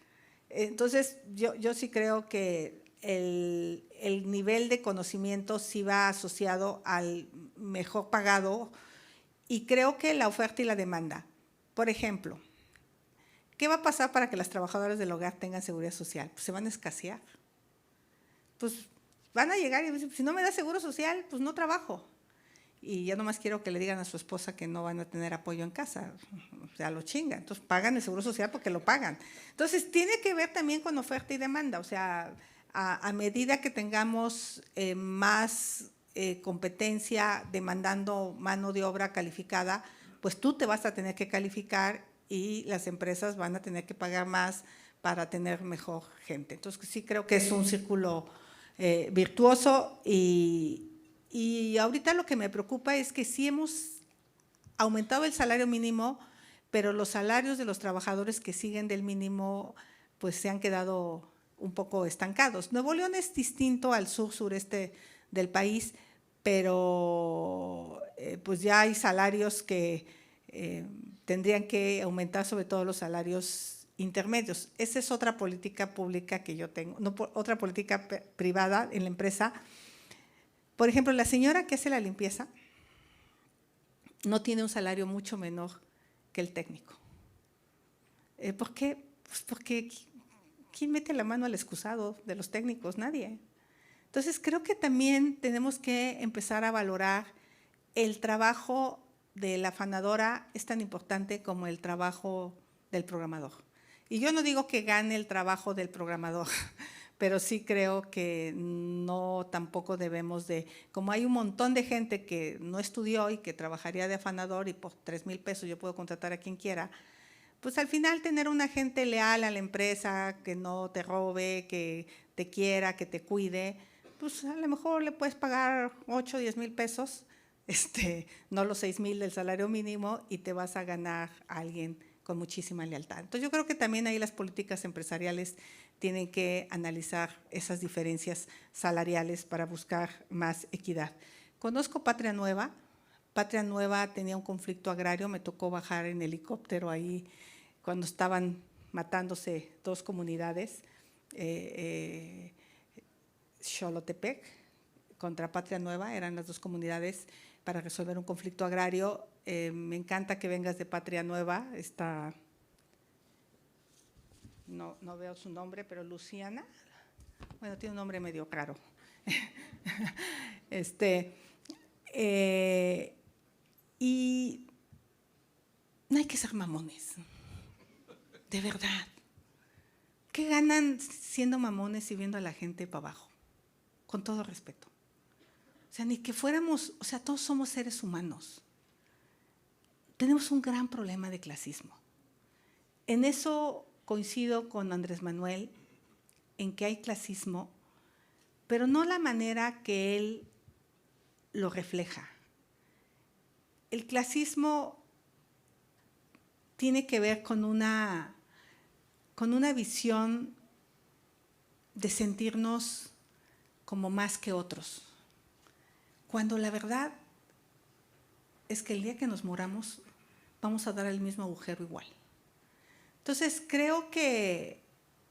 Entonces, yo sí creo que el nivel de conocimiento sí va asociado al mejor pagado y creo que la oferta y la demanda. Por ejemplo, ¿qué va a pasar para que las trabajadoras del hogar tengan seguridad social? Pues se van a escasear. Pues van a llegar y decir, si no me da seguro social, pues no trabajo. Y ya nomás quiero que le digan a su esposa que no van a tener apoyo en casa. O sea, lo chingan. Entonces pagan el seguro social porque lo pagan. Entonces tiene que ver también con oferta y demanda. O sea, a medida que tengamos más competencia demandando mano de obra calificada, pues tú te vas a tener que calificar y las empresas van a tener que pagar más para tener mejor gente. Entonces sí creo que es un círculo virtuoso y ahorita lo que me preocupa es que sí hemos aumentado el salario mínimo, pero los salarios de los trabajadores que siguen del mínimo pues se han quedado un poco estancados. Nuevo León es distinto al sur-sureste del país, pero pues ya hay salarios que tendrían que aumentar, sobre todo los salarios intermedios. Esa es otra política pública que yo tengo, no, otra política privada en la empresa. Por ejemplo, la señora que hace la limpieza no tiene un salario mucho menor que el técnico. ¿Por qué? Pues porque ¿quién mete la mano al excusado de los técnicos? Nadie. Entonces, creo que también tenemos que empezar a valorar el trabajo de la afanadora, es tan importante como el trabajo del programador. Y yo no digo que gane el trabajo del programador, pero sí creo que no tampoco debemos de, como hay un montón de gente que no estudió y que trabajaría de afanador y por 3,000 pesos yo puedo contratar a quien quiera, pues al final tener una gente leal a la empresa, que no te robe, que te quiera, que te cuide, pues a lo mejor le puedes pagar 8 o 10,000 pesos, no los 6,000 del salario mínimo y te vas a ganar a alguien con muchísima lealtad. Entonces yo creo que también ahí las políticas empresariales tienen que analizar esas diferencias salariales para buscar más equidad. Conozco Patria Nueva. Patria Nueva tenía un conflicto agrario, me tocó bajar en helicóptero ahí cuando estaban matándose 2 comunidades Xolotepec contra Patria Nueva, eran las dos comunidades para resolver un conflicto agrario. Me encanta que vengas de Patria Nueva, no veo su nombre, pero Luciana, bueno, tiene un nombre medio raro. Y no hay que ser mamones, de verdad. ¿Qué ganan siendo mamones y viendo a la gente para abajo? Con todo respeto. O sea, ni que fuéramos, o sea, todos somos seres humanos. Tenemos un gran problema de clasismo. En eso coincido con Andrés Manuel, en que hay clasismo, pero no la manera que él lo refleja. El clasismo tiene que ver con una visión de sentirnos como más que otros, cuando la verdad es que el día que nos moramos vamos a dar al mismo agujero igual. Entonces creo que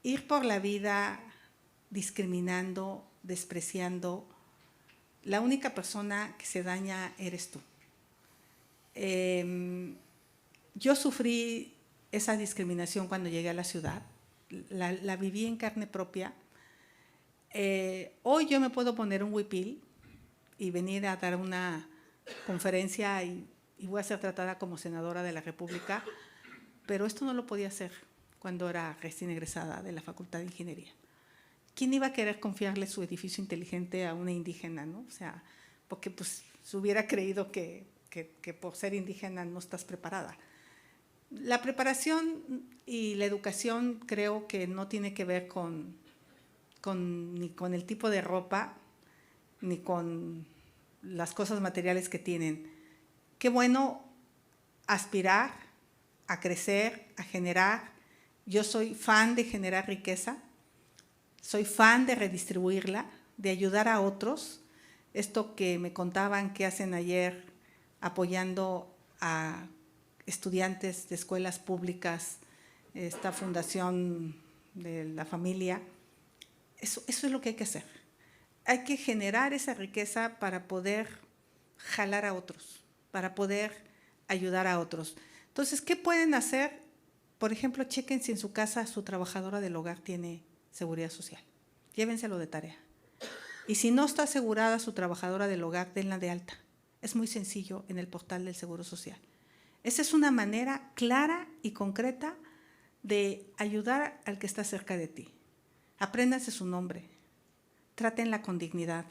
ir por la vida discriminando, despreciando, la única persona que se daña eres tú. Yo sufrí esa discriminación cuando llegué a la ciudad, la viví en carne propia. Hoy yo me puedo poner un huipil y venir a dar una conferencia y voy a ser tratada como senadora de la República, pero esto no lo podía hacer cuando era recién egresada de la Facultad de Ingeniería. ¿Quién iba a querer confiarle su edificio inteligente a una indígena, no? O sea, porque pues se hubiera creído que por ser indígena no estás preparada. La preparación y la educación creo que no tiene que ver ni con el tipo de ropa, ni con las cosas materiales que tienen. Qué bueno aspirar a crecer, a generar. Yo soy fan de generar riqueza, soy fan de redistribuirla, de ayudar a otros. Esto que me contaban que hacen ayer apoyando a estudiantes de escuelas públicas, esta fundación de la familia, eso es lo que hay que hacer. Hay que generar esa riqueza para poder jalar a otros, para poder ayudar a otros. Entonces, ¿qué pueden hacer? Por ejemplo, chequen si en su casa su trabajadora del hogar tiene seguridad social. Llévenselo de tarea. Y si no está asegurada su trabajadora del hogar, denla de alta. Es muy sencillo en el portal del Seguro Social. Esa es una manera clara y concreta de ayudar al que está cerca de ti. Apréndanse su nombre, trátenla con dignidad.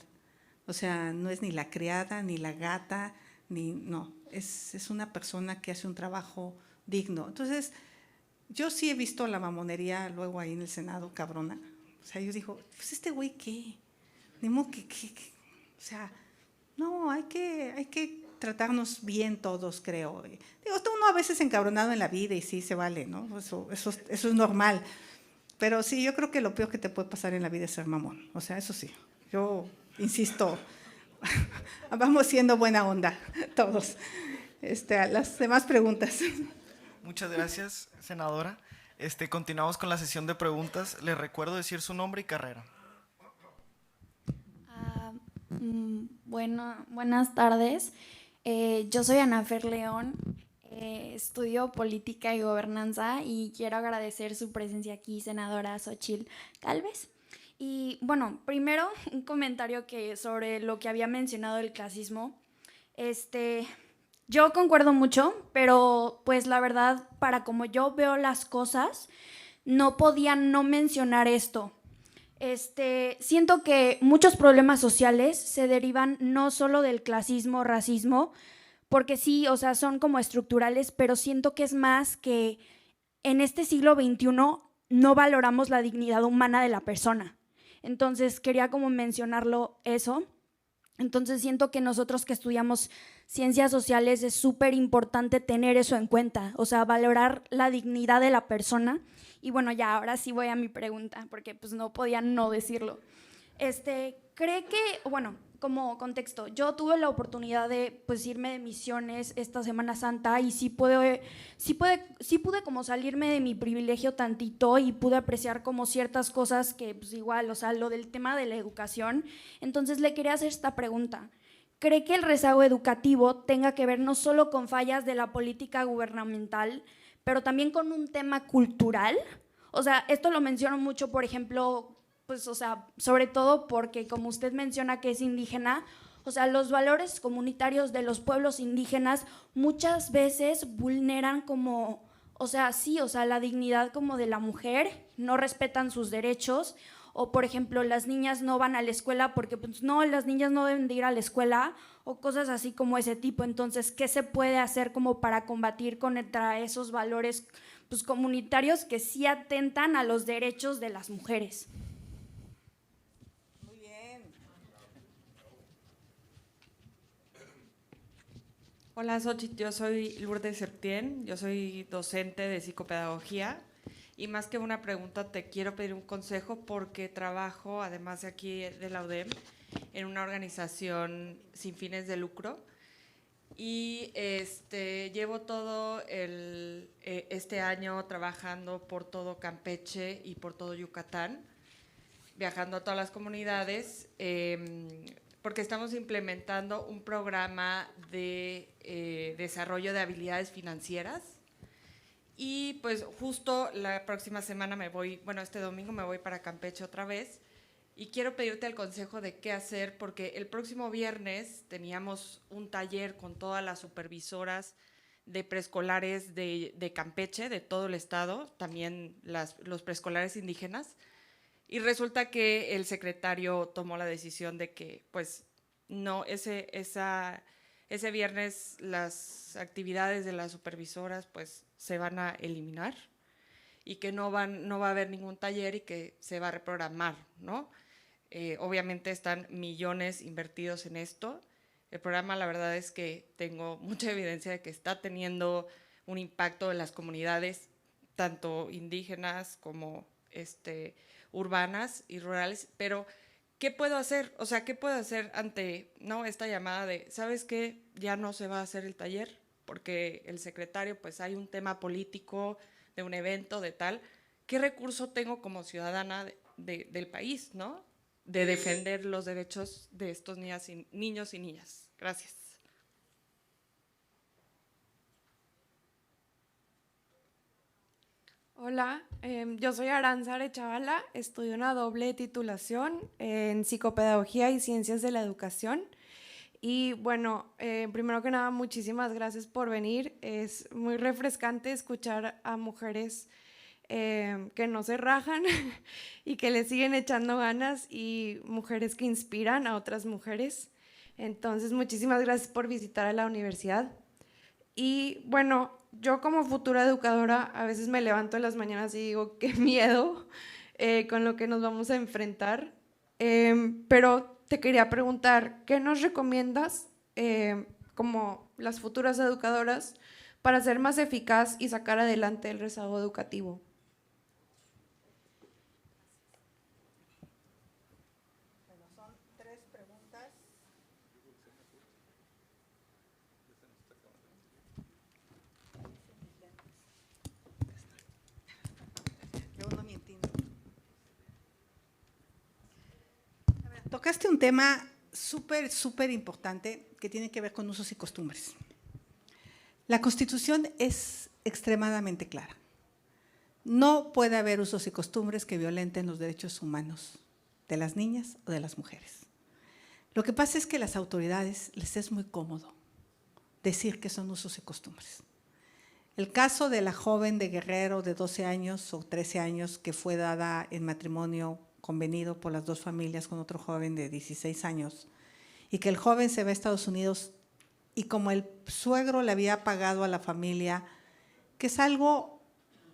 O sea, no es ni la criada, ni la gata, no, es una persona que hace un trabajo digno. Entonces, yo sí he visto la mamonería luego ahí en el Senado, cabrona. O sea, yo digo, pues este güey, ¿qué? Ni modo que, o sea, no, hay que tratarnos bien todos, creo. Digo, está uno a veces encabronado en la vida y sí se vale, ¿no? Eso es normal. Pero sí, yo creo que lo peor que te puede pasar en la vida es ser mamón. O sea, eso sí, yo insisto, vamos siendo buena onda todos. Las demás preguntas. Muchas gracias, senadora. Continuamos con la sesión de preguntas. Les recuerdo decir su nombre y carrera. Buenas tardes. Yo soy Anafer León, estudio política y gobernanza y quiero agradecer su presencia aquí, senadora Xóchitl Gálvez. Y bueno, primero un comentario sobre lo que había mencionado el clasismo. Yo concuerdo mucho, pero pues la verdad, para como yo veo las cosas, no podía no mencionar esto. Siento que muchos problemas sociales se derivan no solo del clasismo, racismo, porque sí, o sea, son como estructurales, pero siento que es más que en este siglo XXI no valoramos la dignidad humana de la persona. Entonces, quería como mencionarlo eso. Entonces, siento que nosotros que estudiamos ciencias sociales es súper importante tener eso en cuenta, o sea, valorar la dignidad de la persona. Y bueno, ya ahora sí voy a mi pregunta, porque pues no podía no decirlo. como contexto, yo tuve la oportunidad de pues irme de misiones esta Semana Santa y sí pude como salirme de mi privilegio tantito y pude apreciar como ciertas cosas que pues igual, o sea, lo del tema de la educación. Entonces le quería hacer esta pregunta. ¿Cree que el rezago educativo tenga que ver no solo con fallas de la política gubernamental, pero también con un tema cultural? O sea, esto lo menciono mucho, por ejemplo, pues, o sea, sobre todo porque como usted menciona que es indígena, o sea, los valores comunitarios de los pueblos indígenas muchas veces vulneran como, o sea, sí, o sea, la dignidad como de la mujer, no respetan sus derechos, o por ejemplo, las niñas no van a la escuela porque pues no, las niñas no deben de ir a la escuela, o cosas así como ese tipo. Entonces, ¿qué se puede hacer como para combatir contra esos valores pues comunitarios que sí atentan a los derechos de las mujeres? Hola, Xochitl, yo soy Lourdes Septién, yo soy docente de psicopedagogía y más que una pregunta te quiero pedir un consejo porque trabajo, además de aquí de la UDEM, en una organización sin fines de lucro y llevo todo este año trabajando por todo Campeche y por todo Yucatán, viajando a todas las comunidades, porque estamos implementando un programa de desarrollo de habilidades financieras y pues justo la próxima semana este domingo me voy para Campeche otra vez y quiero pedirte el consejo de qué hacer porque el próximo viernes teníamos un taller con todas las supervisoras de preescolares de Campeche, de todo el estado, también los preescolares indígenas. Y resulta que el secretario tomó la decisión de que, pues, no, ese viernes las actividades de las supervisoras, pues, se van a eliminar y que no va a haber ningún taller y que se va a reprogramar, ¿no? Obviamente están millones invertidos en esto. El programa, la verdad es que tengo mucha evidencia de que está teniendo un impacto en las comunidades, tanto indígenas como urbanas y rurales, pero ¿qué puedo hacer? O sea, ¿qué puedo hacer ante esta llamada de, ¿sabes qué? Ya no se va a hacer el taller porque el secretario, pues hay un tema político de un evento, de tal. ¿Qué recurso tengo como ciudadana del país, ¿no? De defender los derechos de estos niños y niñas. Gracias. Hola, yo soy Aranza Arechavala, estudio una doble titulación en psicopedagogía y ciencias de la educación. Y bueno, primero que nada, muchísimas gracias por venir. Es muy refrescante escuchar a mujeres que no se rajan y que le siguen echando ganas y mujeres que inspiran a otras mujeres. Entonces, muchísimas gracias por visitar a la universidad. Y bueno, yo como futura educadora a veces me levanto en las mañanas y digo, qué miedo con lo que nos vamos a enfrentar. Pero te quería preguntar, ¿qué nos recomiendas como las futuras educadoras para ser más eficaz y sacar adelante el rezago educativo? Bueno, son 3 preguntas. Yo no me entiendo. Tocaste un tema súper importante que tiene que ver con usos y costumbres. La Constitución es extremadamente clara. No puede haber usos y costumbres que violenten los derechos humanos de las niñas o de las mujeres. Lo que pasa es que a las autoridades les es muy cómodo decir que son usos y costumbres. El caso de la joven de Guerrero de 12 años o 13 años que fue dada en matrimonio convenido por las dos familias con otro joven de 16 años y que el joven se va a Estados Unidos y como el suegro le había pagado a la familia, que es algo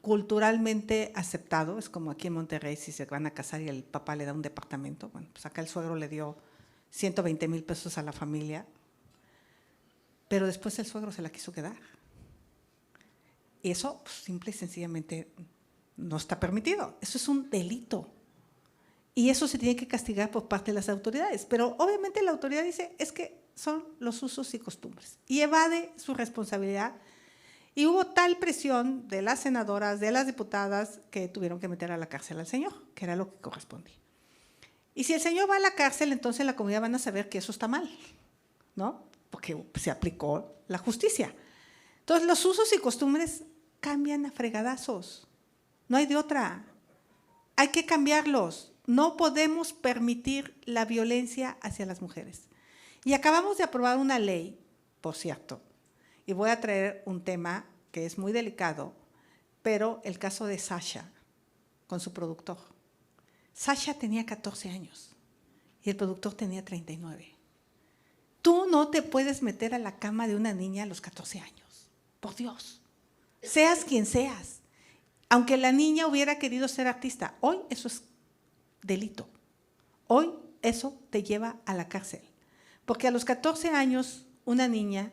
culturalmente aceptado, es como aquí en Monterrey si se van a casar y el papá le da un departamento, bueno, pues acá el suegro le dio 120,000 pesos a la familia, pero después el suegro se la quiso quedar. Y eso pues, simple y sencillamente no está permitido, eso es un delito. y eso se tiene que castigar por parte de las autoridades. Pero obviamente la autoridad dice, es que son los usos y costumbres, y evade su responsabilidad. Y hubo tal presión de las senadoras, de las diputadas, que tuvieron que meter a la cárcel al señor, que era lo que correspondía. Y si el señor va a la cárcel, entonces la comunidad van a saber que eso está mal, ¿no? Porque se aplicó la justicia. Entonces los usos y costumbres cambian a fregadazos, no hay de otra. Hay que cambiarlos. No podemos permitir la violencia hacia las mujeres. Y acabamos de aprobar una ley, por cierto, y voy a traer un tema que es muy delicado, pero el caso de Sasha con su productor. Sasha tenía 14 años y el productor tenía 39. Tú no te puedes meter a la cama de una niña a los 14 años, por Dios, seas quien seas. Aunque la niña hubiera querido ser artista, hoy eso es delito. Hoy eso te lleva a la cárcel. Porque a los 14 años una niña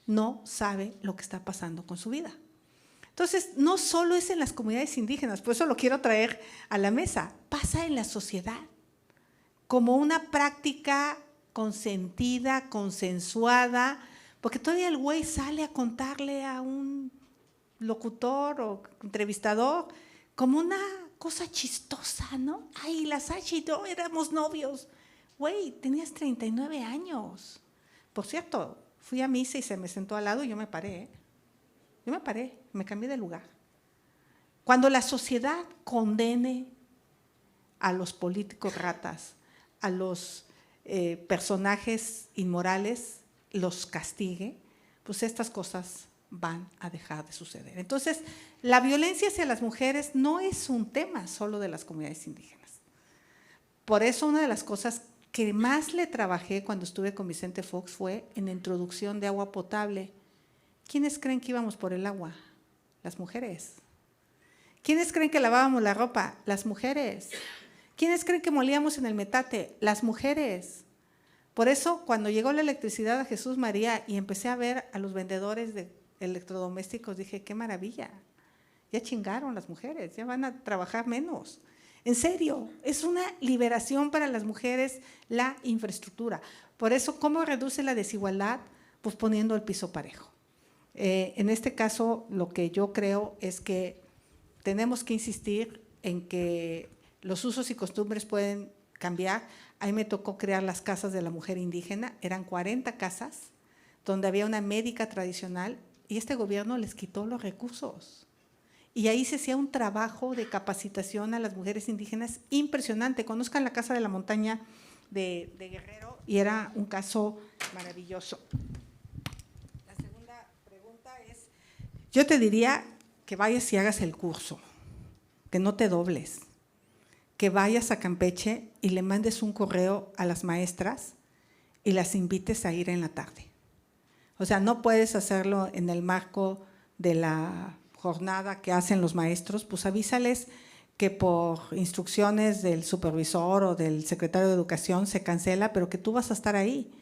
no sabe lo que está pasando con su vida. Entonces, no solo es en las comunidades indígenas, por eso lo quiero traer a la mesa, pasa en la sociedad, como una práctica consentida, consensuada, porque todavía el güey sale a contarle a un locutor o entrevistador como una cosa chistosa, ¿no? Ay, la Sachi y yo éramos novios. Güey, tenías 39 años. Por cierto, fui a misa y se me sentó al lado y yo me paré, ¿eh? Yo me paré, me cambié de lugar. Cuando la sociedad condene a los políticos ratas, a los personajes inmorales, los castigue, pues estas cosas van a dejar de suceder. Entonces, la violencia hacia las mujeres no es un tema solo de las comunidades indígenas. Por eso una de las cosas que más le trabajé cuando estuve con Vicente Fox fue en la introducción de agua potable. ¿Quiénes creen que íbamos por el agua? Las mujeres. ¿Quiénes creen que lavábamos la ropa? Las mujeres. ¿Quiénes creen que molíamos en el metate? Las mujeres. Por eso, cuando llegó la electricidad a Jesús María y empecé a ver a los vendedores de electrodomésticos, dije, qué maravilla, ya chingaron las mujeres, ya van a trabajar menos. En serio, es una liberación para las mujeres la infraestructura. Por eso, ¿cómo reduce la desigualdad? Pues poniendo el piso parejo. En este caso, lo que yo creo es que tenemos que insistir en que los usos y costumbres pueden cambiar. Ahí me tocó crear las casas de la mujer indígena, eran 40 casas, donde había una médica tradicional y este gobierno les quitó los recursos. Y ahí se hacía un trabajo de capacitación a las mujeres indígenas impresionante. Conozcan la Casa de la Montaña de Guerrero y era un caso maravilloso. La segunda pregunta es, yo te diría que vayas y hagas el curso, que no te dobles, que vayas a Campeche y le mandes un correo a las maestras y las invites a ir en la tarde. O sea, no puedes hacerlo en el marco de la jornada que hacen los maestros, pues avísales que por instrucciones del supervisor o del secretario de Educación se cancela, pero que tú vas a estar ahí.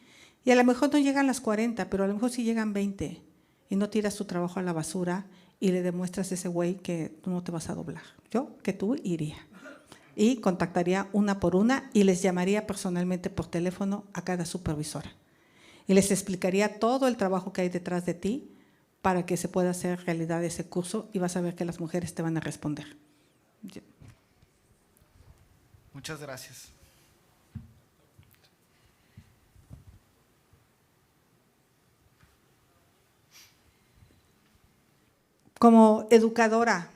Y a lo mejor no llegan las 40, pero a lo mejor sí llegan 20 y no tiras tu trabajo a la basura y le demuestras a ese güey que tú no te vas a doblar. Yo, que tú, iría. Y contactaría una por una y les llamaría personalmente por teléfono a cada supervisora. Y les explicaría todo el trabajo que hay detrás de ti para que se pueda hacer realidad ese curso y vas a ver que las mujeres te van a responder. Muchas gracias. Como educadora,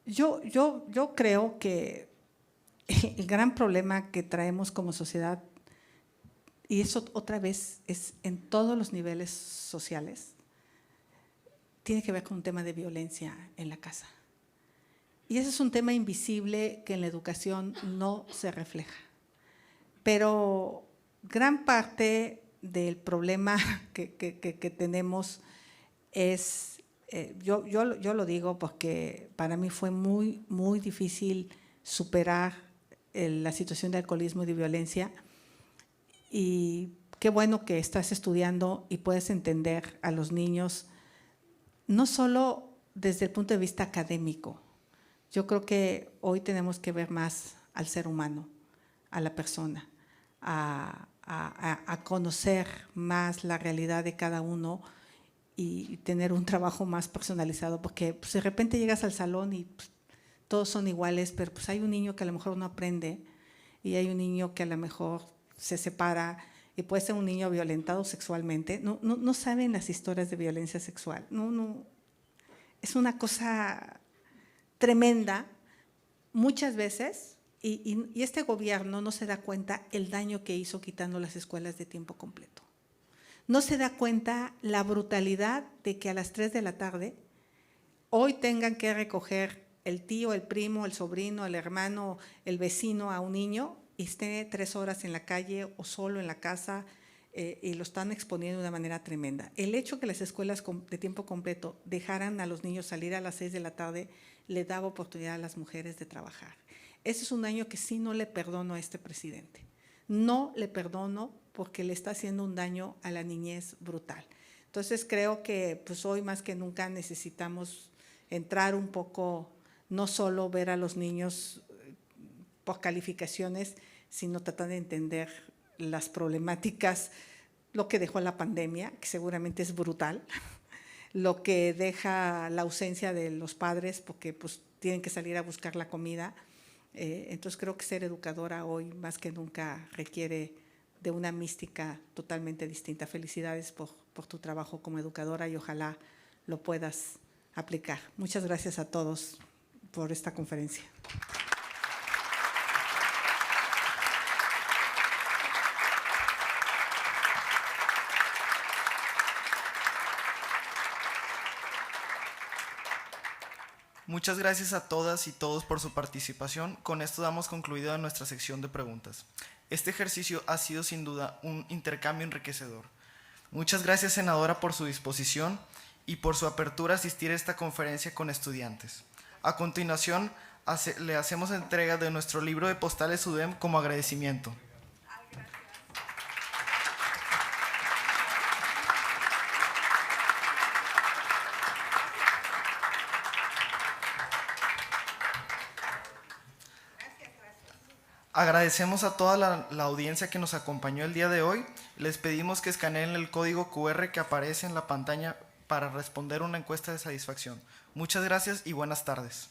yo creo que el gran problema que traemos como sociedad, y eso otra vez es en todos los niveles sociales, tiene que ver con un tema de violencia en la casa. Y ese es un tema invisible que en la educación no se refleja. Pero gran parte del problema que tenemos es, yo lo digo porque para mí fue muy, muy difícil superar la situación de alcoholismo y de violencia. Y qué bueno que estás estudiando y puedes entender a los niños, no solo desde el punto de vista académico, Yo creo que hoy tenemos que ver más al ser humano, a la persona, a conocer más la realidad de cada uno y tener un trabajo más personalizado, porque pues, de repente llegas al salón y pues, todos son iguales, pero pues hay un niño que a lo mejor no aprende y hay un niño que a lo mejor se separa y puede ser un niño violentado sexualmente. No saben las historias de violencia sexual. No, es una cosa tremenda muchas veces y este gobierno no se da cuenta el daño que hizo quitando las escuelas de tiempo completo. No se da cuenta la brutalidad de que a las 3 de la tarde hoy tengan que recoger el tío, el primo, el sobrino, el hermano, el vecino a un niño y esté 3 horas en la calle o solo en la casa y lo están exponiendo de una manera tremenda. El hecho que las escuelas de tiempo completo dejaran a los niños salir a las 6 de la tarde le daba oportunidad a las mujeres de trabajar. Ese es un daño que sí no le perdono a este presidente. No le perdono porque le está haciendo un daño a la niñez brutal. Entonces creo que pues, hoy más que nunca necesitamos entrar un poco, no solo ver a los niños por calificaciones, sino tratar de entender las problemáticas, lo que dejó la pandemia, que seguramente es brutal, lo que deja la ausencia de los padres porque pues, tienen que salir a buscar la comida. Entonces creo que ser educadora hoy más que nunca requiere de una mística totalmente distinta. Felicidades por tu trabajo como educadora y ojalá lo puedas aplicar. Muchas gracias a todos por esta conferencia. Muchas gracias a todas y todos por su participación. Con esto damos concluida nuestra sección de preguntas. Este ejercicio ha sido sin duda un intercambio enriquecedor. Muchas gracias, senadora, por su disposición y por su apertura a asistir a esta conferencia con estudiantes. A continuación, le hacemos entrega de nuestro libro de postales UDEM como agradecimiento. Agradecemos a toda la audiencia que nos acompañó el día de hoy. Les pedimos que escaneen el código QR que aparece en la pantalla para responder una encuesta de satisfacción. Muchas gracias y buenas tardes.